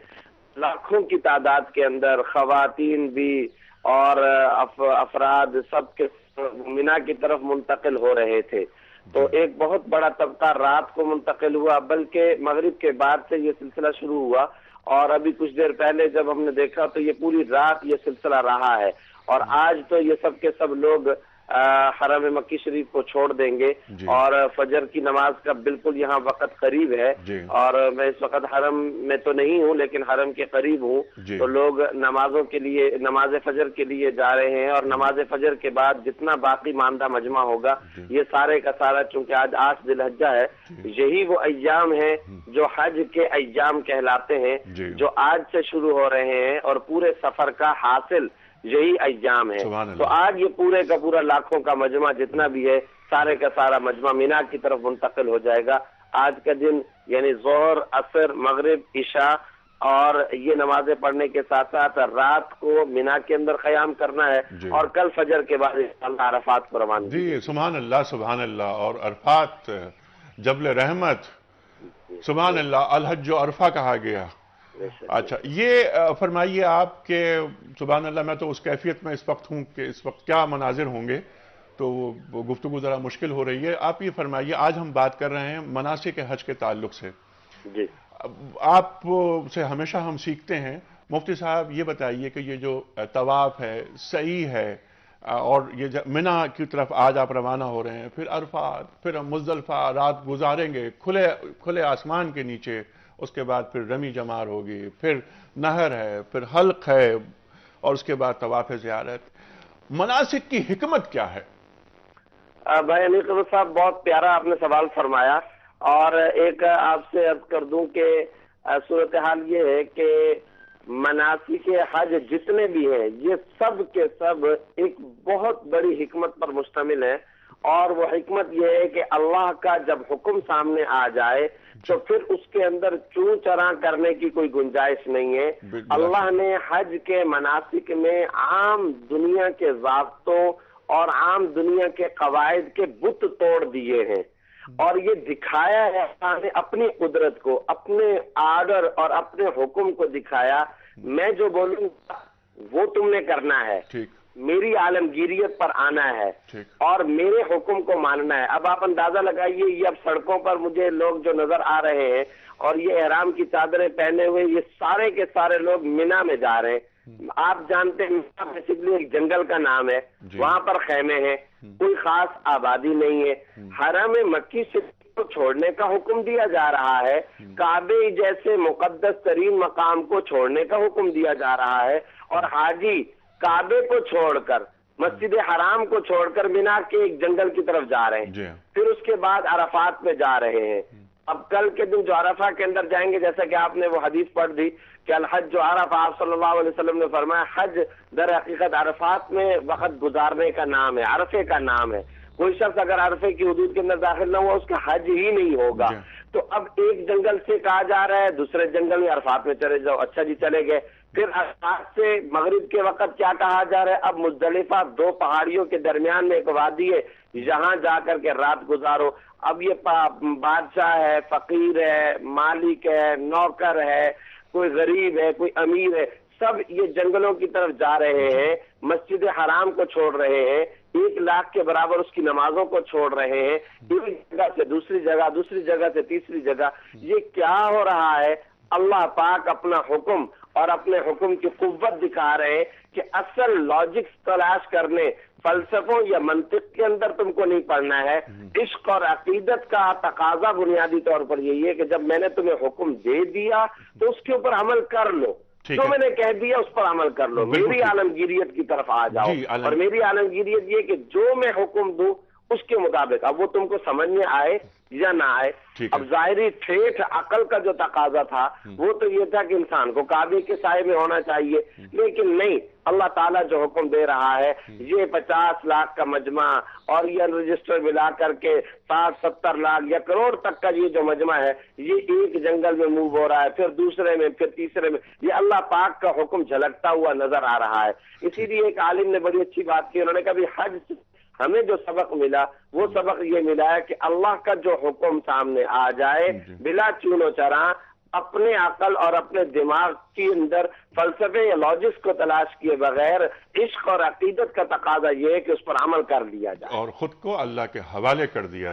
لاکھوں کی تعداد کے اندر خواتین بھی اور افراد سب کے مینا کی طرف منتقل ہو رہے تھے. تو ایک بہت بڑا طبقہ رات کو منتقل ہوا بلکہ مغرب کے بعد سے یہ سلسلہ شروع ہوا اور ابھی کچھ دیر پہلے جب ہم نے دیکھا تو یہ پوری رات یہ سلسلہ رہا ہے اور آج تو یہ سب کے سب لوگ حرم مکی شریف کو چھوڑ دیں گے اور فجر کی نماز کا بالکل یہاں وقت قریب ہے اور میں اس وقت حرم میں تو نہیں ہوں لیکن حرم کے قریب ہوں. تو لوگ نمازوں کے لیے نماز فجر کے لیے جا رہے ہیں اور نماز فجر کے بعد جتنا باقی ماندہ مجمع ہوگا یہ سارے کا سارا چونکہ آج 8 ذی الحجہ ہے یہی وہ ایام ہیں جو حج کے ایام کہلاتے ہیں جو آج سے شروع ہو رہے ہیں اور پورے سفر کا حاصل یہی ایام ہے. تو آج یہ پورے کا پورا لاکھوں کا مجمع جتنا بھی ہے سارے کا سارا مجمع مینا کی طرف منتقل ہو جائے گا. آج کا دن یعنی ظہر عصر مغرب عشاء اور یہ نمازیں پڑھنے کے ساتھ ساتھ رات کو مینا کے اندر قیام کرنا ہے اور کل فجر کے بعد انشاءاللہ عرفات کو روانہ. جی سبحان اللہ سبحان اللہ. اور عرفات جبل رحمت سبحان اللہ الحج و عرفہ کہا گیا. اچھا یہ فرمائیے آپ کہ سبحان اللہ میں تو اس کیفیت میں اس وقت ہوں کہ اس وقت کیا مناظر ہوں گے تو وہ گفتگو ذرا مشکل ہو رہی ہے. آپ یہ فرمائیے آج ہم بات کر رہے ہیں مناسک حج کے تعلق سے. جی آپ سے ہمیشہ ہم سیکھتے ہیں مفتی صاحب یہ بتائیے کہ یہ جو طواف ہے سعی ہے اور یہ منا کی طرف آج آپ روانہ ہو رہے ہیں پھر عرفات پھر ہم مزدلفہ رات گزاریں گے کھلے آسمان کے نیچے اس کے بعد پھر رمی جمار ہوگی پھر نہر ہے پھر حلق ہے اور اس کے بعد طواف زیارت. مناسک کی حکمت کیا ہے؟ بھائی انیق احمد صاحب بہت پیارا آپ نے سوال فرمایا اور ایک آپ سے عرض کر دوں کہ صورتحال یہ ہے کہ مناسک حج جتنے بھی ہیں یہ سب کے سب ایک بہت بڑی حکمت پر مشتمل ہے اور وہ حکمت یہ ہے کہ اللہ کا جب حکم سامنے آ جائے تو پھر اس کے اندر چوں چراں کرنے کی کوئی گنجائش نہیں ہے. اللہ نے حج کے مناسک میں عام دنیا کے ضابطوں اور عام دنیا کے قواعد کے بت توڑ دیے ہیں اور یہ دکھایا ہے اللہ نے اپنی قدرت کو اپنے آرڈر اور اپنے حکم کو دکھایا. میں جو بولوں گا وہ تم نے کرنا ہے میری عالمگیریت پر آنا ہے اور میرے حکم کو ماننا ہے. اب آپ اندازہ لگائیے یہ اب سڑکوں پر مجھے لوگ جو نظر آ رہے ہیں اور یہ احرام کی چادریں پہنے ہوئے یہ سارے کے سارے لوگ مینا میں جا رہے ہیں. آپ جانتے ہیں مینا بیسیکلی ایک جنگل کا نام ہے وہاں پر خیمے ہیں کوئی خاص آبادی نہیں ہے. حرم مکی سے چھوڑنے کا حکم دیا جا رہا ہے کعبے جیسے مقدس ترین مقام کو چھوڑنے کا حکم دیا جا رہا ہے اور حاجی کعبے کو چھوڑ کر مسجد حرام کو چھوڑ کر مینا کے ایک جنگل کی طرف جا رہے ہیں پھر اس کے بعد عرفات میں جا رہے ہیں. اب کل کے دن جو عرفہ کے اندر جائیں گے جیسا کہ آپ نے وہ حدیث پڑھ دی کہ الحج جو عرفہ آپ صلی اللہ علیہ وسلم نے فرمایا حج در حقیقت عرفات میں وقت گزارنے کا نام ہے عرفے کا نام ہے. کوئی شخص اگر عرفے کی حدود کے اندر داخل نہ ہوا اس کا حج ہی نہیں ہوگا. تو اب ایک جنگل سے کہا جا رہا ہے دوسرے جنگل میں عرفات میں چلے جاؤ. اچھا جی چلے گئے. پھر عرفات سے مغرب کے وقت کیا کہا جا رہا ہے اب مزدلفہ 2 پہاڑیوں کے درمیان میں ایک وادی ہے یہاں جا کر کے رات گزارو. اب یہ بادشاہ ہے فقیر ہے مالک ہے نوکر ہے کوئی غریب ہے کوئی امیر ہے سب یہ جنگلوں کی طرف جا رہے ہیں مسجد حرام کو چھوڑ رہے ہیں 1 لاکھ کے برابر اس کی نمازوں کو چھوڑ رہے ہیں ایک جگہ سے دوسری جگہ سے تیسری جگہ. یہ کیا ہو رہا ہے؟ اللہ پاک اپنا حکم اور اپنے حکم کی قوت دکھا رہے ہیں کہ اصل لاجکس تلاش کرنے فلسفوں یا منطق کے اندر تم کو نہیں پڑھنا ہے. عشق اور عقیدت کا تقاضا بنیادی طور پر یہی ہے کہ جب میں نے تمہیں حکم دے دیا تو اس کے اوپر عمل کر لو. جو میں نے کہہ دیا اس پر عمل کر لو. میری عالمگیریت کی طرف آ جاؤ. اور میری عالمگیریت یہ کہ جو میں حکم دوں اس کے مطابق اب وہ تم کو سمجھ میں آئے یا نہ آئے. اب ظاہری ٹھیٹھ عقل کا جو تقاضا تھا وہ تو یہ تھا کہ انسان کو کعبے کے سائے میں ہونا چاہیے، لیکن نہیں، اللہ تعالیٰ جو حکم دے رہا ہے یہ 50 لاکھ کا مجمع اور یہ رجسٹر ملا کر کے 60-70 لاکھ یا کروڑ تک کا یہ جو مجمع ہے یہ ایک جنگل میں موو ہو رہا ہے، پھر دوسرے میں، پھر تیسرے میں، یہ اللہ پاک کا حکم جھلکتا ہوا نظر آ رہا ہے. اسی لیے ایک عالم نے بڑی اچھی بات کی، انہوں نے کہا بھی حج ہمیں جو سبق ملا وہ سبق یہ ملا ہے کہ اللہ کا جو حکم سامنے آ جائے بلا چون و چراں، اپنے عقل اور اپنے دماغ کے اندر فلسفے یا لاجکس کو تلاش کیے بغیر عشق اور عقیدت کا تقاضا یہ ہے کہ اس پر عمل کر لیا جائے اور خود کو اللہ کے حوالے کر دیا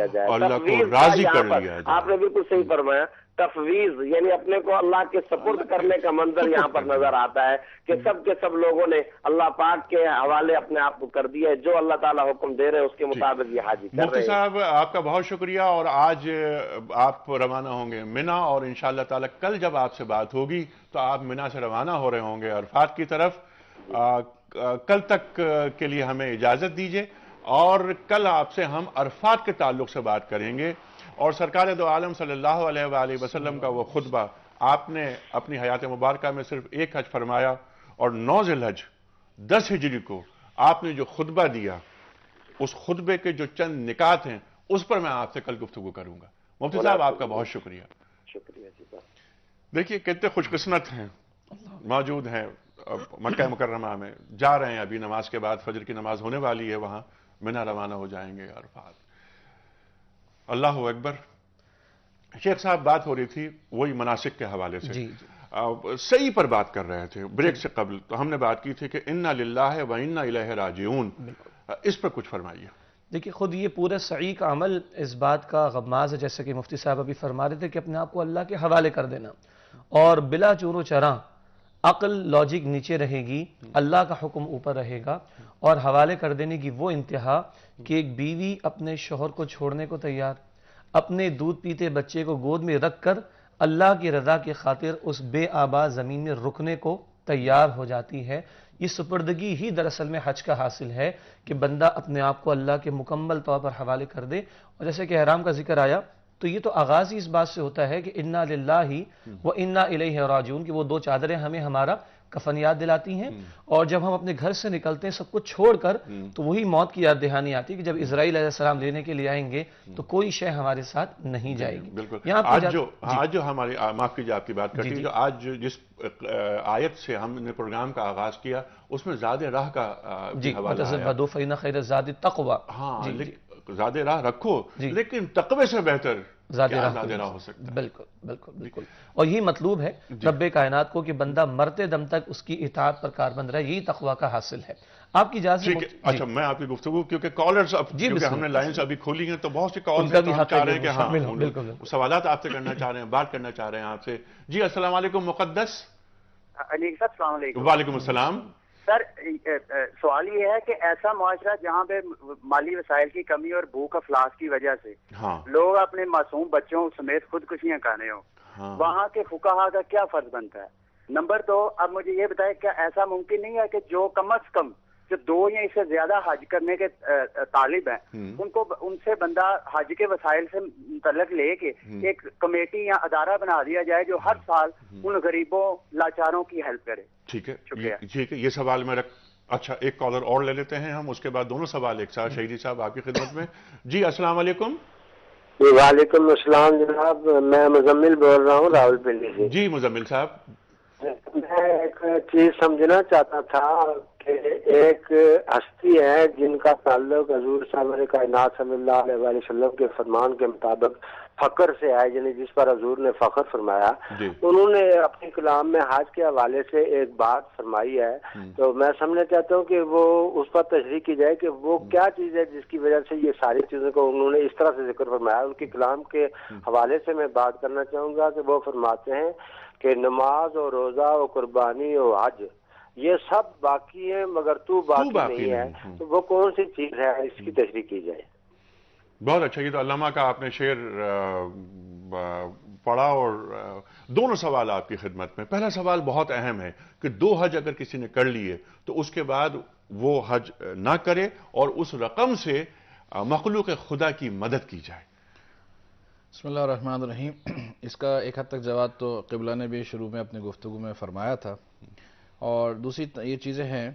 جائے اور اللہ کو راضی کر لیا جائے. آپ نے بالکل صحیح فرمایا. تفویض یعنی اپنے کو اللہ کے سپرد کرنے کا منظر یہاں پر نظر آتا ہے کہ سب کے سب لوگوں نے اللہ پاک کے حوالے اپنے آپ کو کر دیا ہے. جو اللہ تعالیٰ حکم دے رہے ہیں اس کے مطابق یہ حاجی کر رہے ہیں. مفتی صاحب آپ کا بہت شکریہ. اور آج آپ روانہ ہوں گے منا، اور انشاءاللہ تعالیٰ کل جب آپ سے بات ہوگی تو آپ منا سے روانہ ہو رہے ہوں گے عرفات کی طرف. کل تک کے لیے ہمیں اجازت دیجیے، اور کل آپ سے ہم عرفات کے تعلق سے بات کریں گے. اور سرکار دو عالم صلی اللہ علیہ وآلہ وسلم کا وہ خطبہ، آپ نے اپنی حیات مبارکہ میں صرف ایک حج فرمایا، اور 9 ذی الحج 10 ہجری کو آپ نے جو خطبہ دیا، اس خطبے کے جو چند نکات ہیں اس پر میں آپ سے کل گفتگو کروں گا. مفتی صاحب آپ کا بہت شکریہ. دیکھیے کتنے خوش قسمت ہیں، موجود ہیں مکہ مکرمہ میں، جا رہے ہیں ابھی نماز کے بعد، فجر کی نماز ہونے والی ہے، وہاں منا روانہ ہو جائیں گے عرفات. اللہ اکبر. شیخ صاحب بات ہو رہی تھی وہی مناسک کے حوالے سے، صحیح پر بات کر رہے تھے. بریک سے قبل تو ہم نے بات کی تھی کہ انا للہ و انا الیہ راجعون. اس پر کچھ فرمائیے. دیکھیے خود یہ پورا سعی کا عمل اس بات کا غماز ہے، جیسے کہ مفتی صاحب ابھی فرما رہے تھے کہ اپنے آپ کو اللہ کے حوالے کر دینا، اور بلا چور و چراں عقل لاجک نیچے رہے گی، اللہ کا حکم اوپر رہے گا، اور حوالے کر دینے کی وہ انتہا کہ ایک بیوی اپنے شوہر کو چھوڑنے کو تیار، اپنے دودھ پیتے بچے کو گود میں رکھ کر اللہ کی رضا کی خاطر اس بے آباد زمین میں رکنے کو تیار ہو جاتی ہے. یہ سپردگی ہی دراصل میں حج کا حاصل ہے کہ بندہ اپنے آپ کو اللہ کے مکمل طور پر حوالے کر دے. اور جیسے کہ احرام کا ذکر آیا تو یہ تو آغاز ہی اس بات سے ہوتا ہے کہ انا للہ و انا الیہ راجعون، کہ وہ 2 چادریں ہمیں ہمارا کفن یاد دلاتی ہیں، اور جب ہم اپنے گھر سے نکلتے ہیں سب کچھ چھوڑ کر تو وہی موت کی یاد دہانی آتی ہے کہ جب اسرائیل علیہ السلام لینے کے لیے آئیں گے تو کوئی شے ہمارے ساتھ نہیں جائے گی. بالکل. آج جو ہماری، معاف کیجیے آپ کی بات کرتی ہے، جو آج جس آیت سے ہم نے پروگرام کا آغاز کیا اس میں زاد راہ کا حوالہ ہے. فإن خیر الزاد التقوی. ہاں، زاد راہ رکھو، لیکن تقوی سے بہتر زاد راہ ہو سکتا ہے. بالکل بالکل بالکل. اور یہی مطلوب ہے رب کائنات کو کہ بندہ مرتے دم تک اس کی اطاعت پر کاربند رہے، یہی تقوی کا حاصل ہے. آپ کی اجازت. اچھا میں آپ کی گفتگو، کیونکہ کالرز کیونکہ ہم نے لائنز ابھی کھولی ہیں تو بہت سی کالز چاہ رہے ہیں کہ ہاں سوالات آپ سے کرنا چاہ رہے ہیں، بات کرنا چاہ رہے ہیں آپ سے. جی السلام علیکم مقدس. السلام علیکم. وعلیکم السلام. سر سوال یہ ہے کہ ایسا معاشرہ جہاں پہ مالی وسائل کی کمی اور بھوک افلاس کی وجہ سے لوگ اپنے معصوم بچوں سمیت خودکشیاں کر رہے ہوں، وہاں کے فقہا کا کیا فرض بنتا ہے؟ نمبر 2، اب مجھے یہ بتائیں کیا ایسا ممکن نہیں ہے کہ جو کم از کم جو 2 یا اس سے زیادہ حج کرنے کے طالب ہیں ان سے بندہ حج کے وسائل سے متعلق لے کے ایک کمیٹی یا ادارہ بنا دیا جائے جو ہر سال ان غریبوں لاچاروں کی ہیلپ کرے. ٹھیک ہے ٹھیک ہے، یہ سوال میں اچھا ایک کالر اور لے لیتے ہیں ہم، اس کے بعد دونوں سوال ایک ساتھ. شہیدی صاحب آپ کی خدمت میں. جی السلام علیکم. وعلیکم السلام جناب، میں مزمل بول رہا ہوں راول پنڈی سے. جی مزمل صاحب. میں ایک چیز سمجھنا چاہتا تھا کہ ایک ہستی ہے جن کا تعلق حضور صاحب کائنات صلی اللہ علیہ وآلہ وسلم کے فرمان کے مطابق فخر سے ہے، یعنی جس پر حضور نے فخر فرمایا. انہوں نے اپنے کلام میں حج کے حوالے سے ایک بات فرمائی ہے، تو میں سمجھنا چاہتا ہوں کہ وہ اس پر تشریح کی جائے کہ وہ کیا چیز ہے جس کی وجہ سے یہ ساری چیزوں کو انہوں نے اس طرح سے ذکر فرمایا. ان کے کلام کے حوالے سے میں بات کرنا چاہوں گا کہ وہ فرماتے ہیں کہ نماز اور روزہ اور قربانی اور حج یہ سب باقی ہیں مگر تو باقی نہیں ہے. تو وہ کون سی چیز ہے، اس کی تشریح کی جائے. بہت اچھا. یہ تو علامہ کا آپ نے شعر پڑھا، اور دونوں سوال آپ کی خدمت میں. پہلا سوال بہت اہم ہے کہ 2 حج اگر کسی نے کر لیے تو اس کے بعد وہ حج نہ کرے اور اس رقم سے مخلوق خدا کی مدد کی جائے. بسم اللہ الرحمن الرحیم. اس کا ایک حد تک جواب تو قبلہ نے بھی شروع میں اپنی گفتگو میں فرمایا تھا. اور دوسری یہ چیزیں ہیں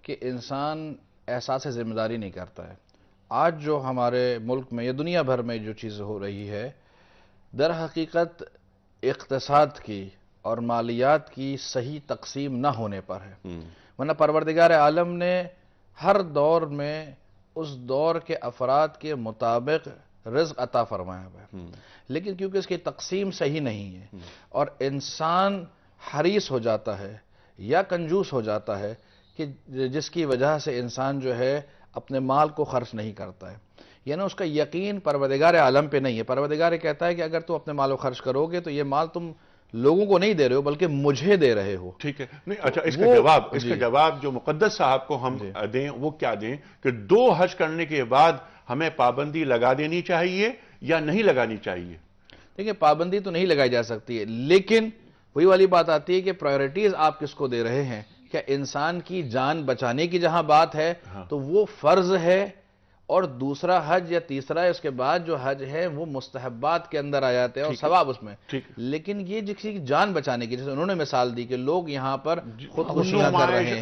کہ انسان احساس ذمہ داری نہیں کرتا ہے. آج جو ہمارے ملک میں یا دنیا بھر میں جو چیز ہو رہی ہے، در حقیقت اقتصاد کی اور مالیات کی صحیح تقسیم نہ ہونے پر ہے. ورنہ پروردگار عالم نے ہر دور میں اس دور کے افراد کے مطابق رزق عطا فرمایا ہوا ہے، لیکن کیونکہ اس کی تقسیم صحیح نہیں ہے اور انسان حریص ہو جاتا ہے یا کنجوس ہو جاتا ہے کہ جس کی وجہ سے انسان جو ہے اپنے مال کو خرچ نہیں کرتا ہے، یعنی اس کا یقین پروردگار عالم پہ نہیں ہے. پروردگار کہتا ہے کہ اگر تم اپنے مال کو خرچ کرو گے تو یہ مال تم لوگوں کو نہیں دے رہے ہو بلکہ مجھے دے رہے ہو. ٹھیک ہے. نہیں اچھا، اس کا جواب جو مقدس صاحب کو ہم دیں وہ کیا دیں کہ 2 حج کرنے کے بعد ہمیں پابندی لگا دینی چاہیے یا نہیں لگانی چاہیے؟ دیکھیں، پابندی تو نہیں لگائی جا سکتی ہے، لیکن وہی والی بات آتی ہے کہ پرائیورٹیز آپ کس کو دے رہے ہیں. کیا انسان کی جان بچانے کی جہاں بات ہے تو وہ فرض ہے، اور دوسرا حج یا تیسرا اس کے بعد جو حج ہے وہ مستحبات کے اندر آ جاتے ہیں اور ثواب اس میں. لیکن یہ کسی کی جان بچانے کی، جیسے انہوں نے مثال دی کہ لوگ یہاں پر خودکشیاں کر رہے ہیں،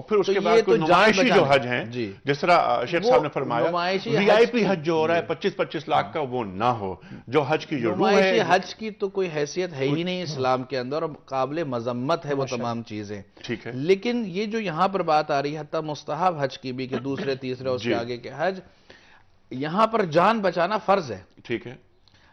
پھر اس کے بعد کوئی نمائشی جو حج ہیں جس طرح شیخ صاحب نے فرمایا وی آئی پی حج جو ہو رہا ہے 25-25 لاکھ کا، وہ نہ ہو. جو حج کی جو روح ہے، نمائشی حج کی تو کوئی حیثیت ہے ہی نہیں اسلام کے اندر، اور قابل مذمت ہے وہ تمام چیزیں. ٹھیک ہے. لیکن یہ جو یہاں پر بات آ رہی ہے حتیٰ مستحب حج کی بھی کہ دوسرے تیسرے اس کے آگے کے حج، یہاں پر جان بچانا فرض ہے. ٹھیک ہے.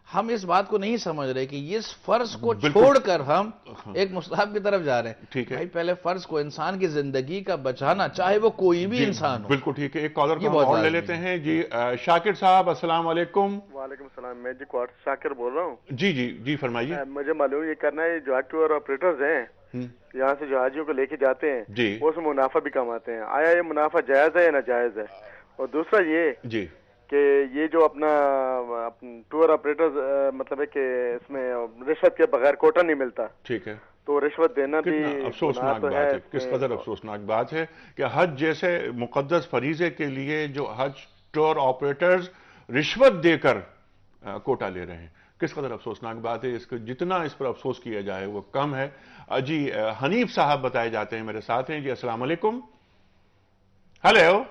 ہم اس بات کو نہیں سمجھ رہے کہ اس فرض کو چھوڑ کر ہم ایک مستحب کی طرف جا رہے ہیں. ٹھیک ہے. بھائی پہلے فرض کو، انسان کی زندگی کا بچانا، چاہے وہ کوئی بھی انسان ہو. بالکل ٹھیک ہے. ایک کالر کو اور لے لیتے ہیں. جی شاکر صاحب السلام علیکم. وعلیکم السلام. میں کوارٹر شاکر بول رہا ہوں. جی فرمائیے. مجھے معلوم یہ کرنا ہے، جو ٹور آپریٹرز ہیں یہاں سے جو حاجیوں کو لے کے جاتے ہیں وہ اس میں منافع بھی کماتے ہیں، آیا یہ منافع جائز ہے یا ناجائز ہے؟ اور دوسرا یہ کہ یہ جو اپنا ٹور آپریٹرز مطلب ہے کہ اس میں رشوت کے بغیر کوٹا نہیں ملتا. ٹھیک ہے. تو رشوت دینا بھی افسوسناک بات ہے. کس قدر افسوسناک بات ہے کہ حج جیسے مقدس فریضے کے لیے جو حج ٹور آپریٹرز رشوت دے کر کوٹا لے رہے ہیں. کس قدر افسوسناک بات ہے. اس کو جتنا اس پر افسوس کیا جائے وہ کم ہے. جی حنیف صاحب بتائے جاتے ہیں میرے ساتھ ہیں. جی السلام علیکم. ہیلو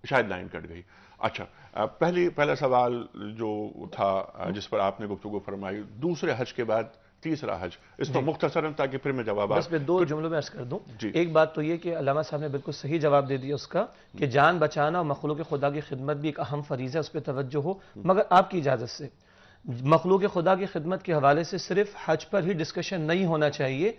شاید لائن کٹ گئی. اچھا، پہلا سوال جو تھا جس پر آپ نے گفتگو فرمائی، دوسرے حج کے بعد تیسرا حج، اس پر مختصراً تاکہ پھر میں جواب بس میں 2 جملوں میں عرض کر دوں. ایک بات تو یہ کہ علامہ صاحب نے بالکل صحیح جواب دے دیا اس کا کہ جان بچانا اور مخلوق خدا کی خدمت بھی ایک اہم فریضہ ہے، اس پہ توجہ ہو. مگر آپ کی اجازت سے مخلوق خدا کی خدمت کے حوالے سے صرف حج پر ہی ڈسکشن نہیں ہونا چاہیے.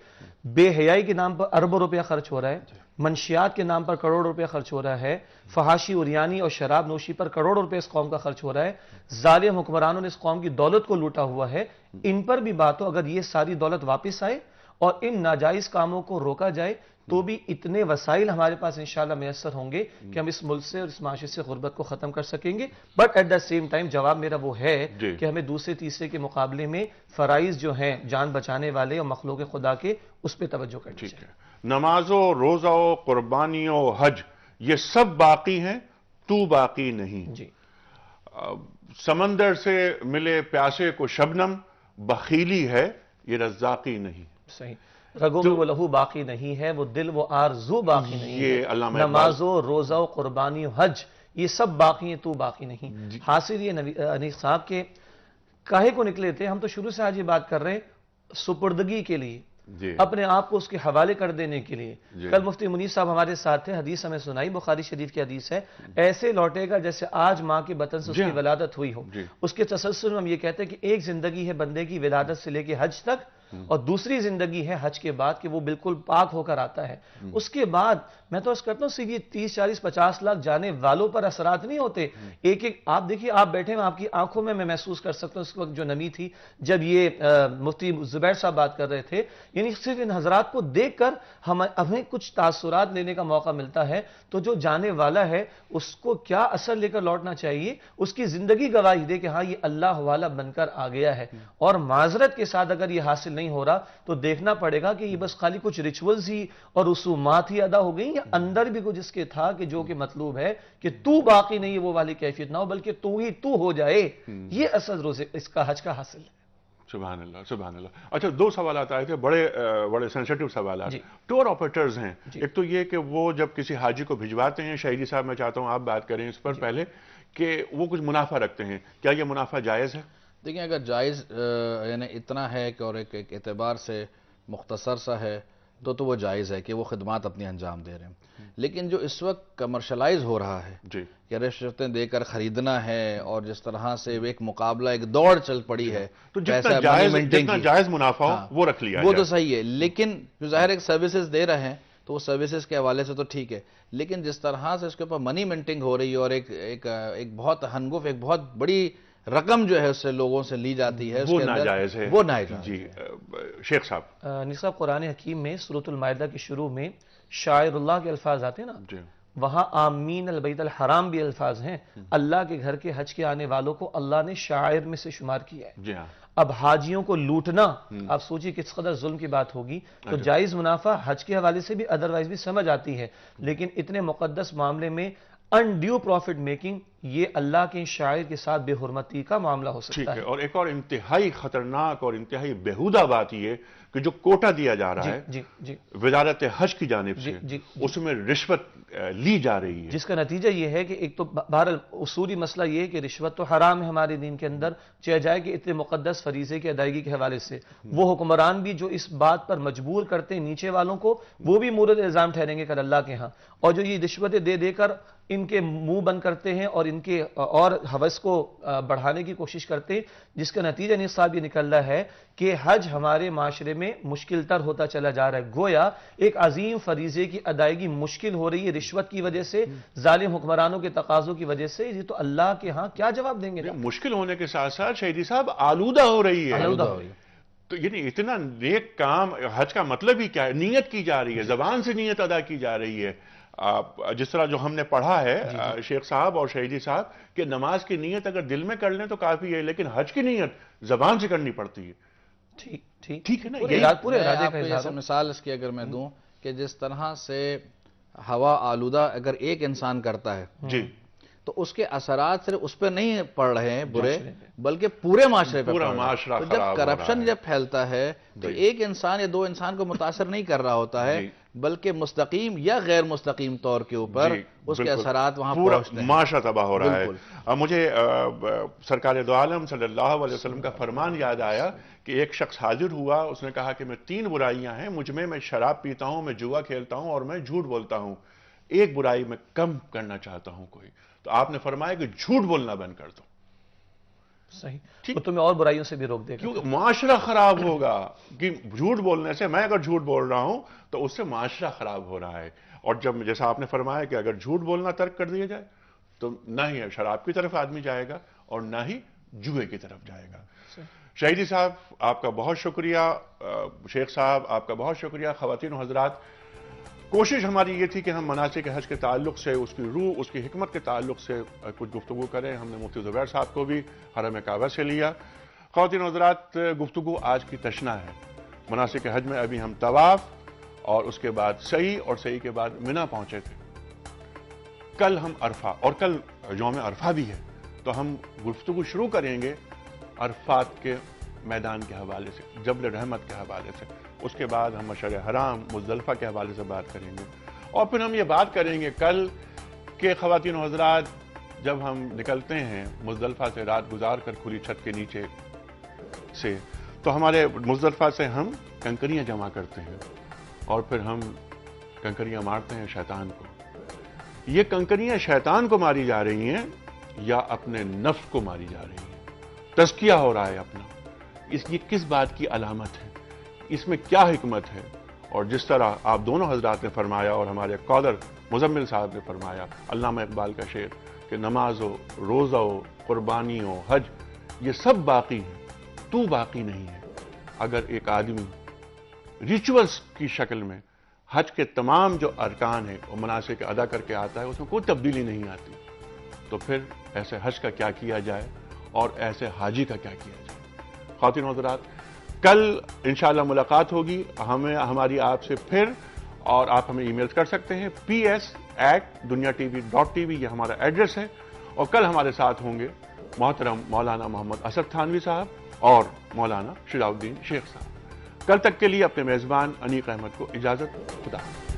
بے حیائی کے نام پر اربوں روپیہ خرچ ہو رہا ہے، منشیات کے نام پر کروڑ روپے خرچ ہو رہا ہے، فحاشی اریانی اور شراب نوشی پر کروڑ روپے اس قوم کا خرچ ہو رہا ہے، ظالم حکمرانوں نے اس قوم کی دولت کو لوٹا ہوا ہے. ان پر بھی بات ہو، اگر یہ ساری دولت واپس آئے اور ان ناجائز کاموں کو روکا جائے تو بھی اتنے وسائل ہمارے پاس انشاءاللہ میسر ہوں گے کہ ہم اس ملک سے اور اس معاشرے سے غربت کو ختم کر سکیں گے. But at the same time جواب میرا وہ ہے کہ ہمیں دوسرے تیسرے کے مقابلے میں فرائض جو ہیں جان بچانے والے اور مخلوق خدا کے، اس پہ توجہ کرنی چاہیے. نماز و روزہ و قربانی و حج یہ سب باقی ہیں، تو باقی نہیں. جی. سمندر سے ملے پیاسے کو شبنم، بخیلی ہے یہ رزاقی نہیں. صحیح. رگوں میں وہ لہو باقی نہیں ہے، وہ دل وہ آرزو باقی نہیں ہے. نماز و روزہ و قربانی و حج یہ سب باقی ہیں، تو باقی نہیں. حاصل یہ انیق صاحب کے کاہے کو نکلے تھے. ہم تو شروع سے آج یہ بات کر رہے ہیں سپردگی کے لیے. اپنے آپ کو اس کے حوالے کر دینے کے لیے. کل مفتی منیر صاحب ہمارے ساتھ تھے, حدیث ہمیں سنائی, بخاری شریف کی حدیث ہے, ایسے لوٹے گا جیسے آج ماں کے بطن سے اس کی ولادت ہوئی ہو. اس کے تسلسل میں ہم یہ کہتے ہیں کہ ایک زندگی ہے بندے کی ولادت سے لے کے حج تک, اور دوسری زندگی ہے حج کے بعد کہ وہ بالکل پاک ہو کر آتا ہے. اس کے بعد میں تو اس کرتا ہوں صرف یہ 30, 40, 50 لاکھ جانے والوں پر اثرات نہیں ہوتے. ایک ایک آپ دیکھیے, آپ بیٹھے ہیں, آپ کی آنکھوں میں محسوس کر سکتا ہوں اس وقت جو نمی تھی جب یہ مفتی زبیر صاحب بات کر رہے تھے. یعنی صرف ان حضرات کو دیکھ کر ہمیں کچھ تاثرات لینے کا موقع ملتا ہے. تو جو جانے والا ہے اس کو کیا اثر لے کر لوٹنا چاہیے, اس کی زندگی گواہی دے کہ ہاں یہ اللہ والا بن کر آ گیا ہے. اور معذرت کے ساتھ اگر یہ حاصل نہیں ہو رہا تو دیکھنا پڑے گا کہ یہ بس خالی کچھ ریچولز ہی اور رسومات ہی ادا ہو گئی, یا اندر بھی کچھ اس کے تھا کہ جو کہ مطلوب ہے کہ تو باقی نہیں وہ والی کیفیت نہ ہو, بلکہ تو ہی تو ہو جائے. یہ اصل روزے اس کا حج کا حاصل ہے. سبحان اللہ, سبحان اللہ. اچھا, 2 سوالات آئے تھے, بڑے سینسیٹیو سوالات. ٹور آپریٹرز ہیں, ایک تو یہ کہ وہ جب کسی حاجی کو بھجواتے ہیں, شہیدی صاحب میں چاہتا ہوں آپ بات کریں اس پر پہلے, کہ وہ کچھ منافع رکھتے ہیں, کیا یہ منافع جائز ہے؟ دیکھیں, اگر جائز یعنی اتنا ہے کہ اور ایک اعتبار سے مختصر سا ہے تو وہ جائز ہے کہ وہ خدمات اپنی انجام دے رہے ہیں. لیکن جو اس وقت کمرشلائز ہو رہا ہے کہ رشوتیں دے کر خریدنا ہے, اور جس طرح سے ایک مقابلہ, ایک دوڑ چل پڑی ہے, تو جتنا جائز منافع ہو وہ رکھ لیا, وہ تو صحیح ہے. لیکن جو ظاہر ایک سروسز دے رہے ہیں تو وہ سروسز کے حوالے سے تو ٹھیک ہے, لیکن جس طرح سے اس کے اوپر منی منٹنگ ہو رہی ہے, اور ایک بہت ہنگف, ایک بہت بڑی رقم جو ہے اس سے لوگوں سے لی جاتی ہے, وہ ناجائز ہے. وہ ناجائز. جی شیخ صاحب. نصاب قرآن حکیم میں سورۃ المائدہ کے شروع میں شاعر اللہ کے الفاظ آتے ہیں نا, وہاں آمین البیت الحرام بھی الفاظ ہیں. اللہ کے گھر کے حج کے آنے والوں کو اللہ نے شاعر میں سے شمار کیا ہے. اب حاجیوں کو لوٹنا, آپ سوچیے کس قدر ظلم کی بات ہوگی. تو جائز منافع حج کے حوالے سے بھی ادروائز بھی سمجھ آتی ہے, لیکن اتنے مقدس معاملے میں انڈیو پروفٹ میکنگ, یہ اللہ کے شاعر کے ساتھ بے حرمتی کا معاملہ ہو سکتا ہے. اور ایک اور انتہائی خطرناک اور انتہائی بیہودہ بات یہ کہ جو کوٹا دیا جا رہا ہے وزارت حج کی جانب سے, اس میں رشوت لی جا رہی ہے, جس کا نتیجہ یہ ہے کہ ایک تو بہرحال اصولی مسئلہ یہ ہے کہ رشوت تو حرام ہے ہمارے دین کے اندر, چاہے جائے کہ اتنے مقدس فریضے کی ادائیگی کے حوالے سے. وہ حکمران بھی جو اس بات پر مجبور کرتے ہیں نیچے والوں کو, وہ بھی مورد الزام ٹھہریں گے کل اللہ کے ہاں. اور جو یہ رشوتیں دے کر ان کے منہ بند کرتے ہیں اور ان کے اور حوث کو بڑھانے کی کوشش کرتے ہیں, جس کا نتیجہ نصاب یہ نکل رہا ہے کہ حج ہمارے معاشرے میں مشکل تر ہوتا چلا جا رہا ہے. گویا ایک عظیم فریضے کی ادائیگی مشکل ہو رہی ہے رشوت کی وجہ سے, ظالم حکمرانوں کے تقاضوں کی وجہ سے. یہ تو اللہ کے ہاں کیا جواب دیں گے؟ مشکل ہونے کے ساتھ ساتھ شہیدی صاحب آلودہ ہو رہی ہے. تو یعنی اتنا نیک کام, حج کا مطلب ہی کیا ہے؟ نیت کی جا رہی ہے, زبان سے نیت ادا کی جا رہی ہے. جس طرح جو ہم نے پڑھا ہے شیخ صاحب اور شہیدی صاحب کہ نماز کی نیت اگر دل میں کر لیں تو کافی ہے, لیکن حج کی نیت زبان سے کرنی پڑتی ہے. ٹھیک ہے نا. یہ مثال اس کی اگر میں دوں کہ جس طرح سے ہوا آلودہ اگر ایک انسان کرتا ہے جی, تو اس کے اثرات صرف اس پہ نہیں پڑ رہے ہیں برے, بلکہ پورے معاشرے پہ. پورا معاشرہ تو جب کرپشن جب پھیلتا ہے تو ایک انسان یا 2 انسان کو متاثر نہیں کر رہا ہوتا ہے, بلکہ مستقیم یا غیر مستقیم طور کے اوپر اس کے اثرات وہاں پہنچتے ہیں, معاشرہ تباہ ہو رہا ہے. مجھے سرکار دو عالم صلی اللہ علیہ وسلم کا فرمان یاد آیا کہ ایک شخص حاضر ہوا, اس نے کہا کہ میں 3 برائیاں ہیں مجھ میں شراب پیتا ہوں, میں جوا کھیلتا ہوں اور میں جھوٹ بولتا ہوں. ایک برائی میں کم کرنا چاہتا ہوں کوئی, تو آپ نے فرمایا کہ جھوٹ بولنا بند کر دو. صحیح, تو تمہیں اور برائیوں سے بھی روک دے گا, کیونکہ معاشرہ خراب ہوگا. کہ جھوٹ بولنے سے, میں اگر جھوٹ بول رہا ہوں تو اس سے معاشرہ خراب ہو رہا ہے. اور جب جیسا آپ نے فرمایا کہ اگر جھوٹ بولنا ترک کر دیا جائے تو نہ ہی شراب کی طرف آدمی جائے گا اور نہ ہی جوئے کی طرف جائے گا. شہیدی صاحب آپ کا بہت شکریہ, شیخ صاحب آپ کا بہت شکریہ. خواتین و حضرات, کوشش ہماری یہ تھی کہ ہم مناسک حج کے تعلق سے, اس کی روح, اس کی حکمت کے تعلق سے کچھ گفتگو کریں. ہم نے مفتی زبیر صاحب کو بھی حرم کعبہ سے لیا. خواتین و حضرات, گفتگو آج کی تشنا ہے. مناسک حج میں ابھی ہم طواف اور اس کے بعد سعی اور سعی کے بعد منا پہنچے تھے. کل ہم عرفہ, اور کل یوم عرفہ بھی ہے, تو ہم گفتگو شروع کریں گے عرفات کے میدان کے حوالے سے, جبل رحمت کے حوالے سے. اس کے بعد ہم مشعر حرام, مزدلفہ کے حوالے سے بات کریں گے. اور پھر ہم یہ بات کریں گے کل کہ خواتین و حضرات جب ہم نکلتے ہیں مزدلفہ سے رات گزار کر کھلی چھت کے نیچے سے, تو ہمارے مزدلفہ سے ہم کنکریاں جمع کرتے ہیں اور پھر ہم کنکریاں مارتے ہیں شیطان کو. یہ کنکریاں شیطان کو ماری جا رہی ہیں یا اپنے نفس کو ماری جا رہی ہیں؟ تزکیہ ہو رہا ہے اپنا. یہ کس بات کی علامت ہے؟ اس میں کیا حکمت ہے؟ اور جس طرح آپ دونوں حضرات نے فرمایا اور ہمارے قادر مزمل صاحب نے فرمایا، علامہ اقبال کا شعر کہ نماز ہو، روزہ ہو، قربانی ہو، حج، یہ سب باقی ہیں، تو باقی نہیں ہے. اگر ایک آدمی ریچولز کی شکل میں حج کے تمام جو ارکان ہیں وہ مناسک ادا کر کے آتا ہے، اس میں کوئی تبدیلی نہیں آتی، تو پھر ایسے حج کا کیا کیا جائے اور ایسے حاجی کا کیا کیا جائے. خواتین و حضرات، کل انشاءاللہ ملاقات ہوگی ہماری آپ سے پھر، اور آپ ہمیں ای میل کر سکتے ہیں ps@dunyatv.tv، یہ ہمارا ایڈریس ہے. اور کل ہمارے ساتھ ہوں گے محترم مولانا محمد اسد تھانوی صاحب اور مولانا شجاع الدین شیخ صاحب. کل تک کے لیے اپنے میزبان انیق احمد کو اجازت. خدا حافظ.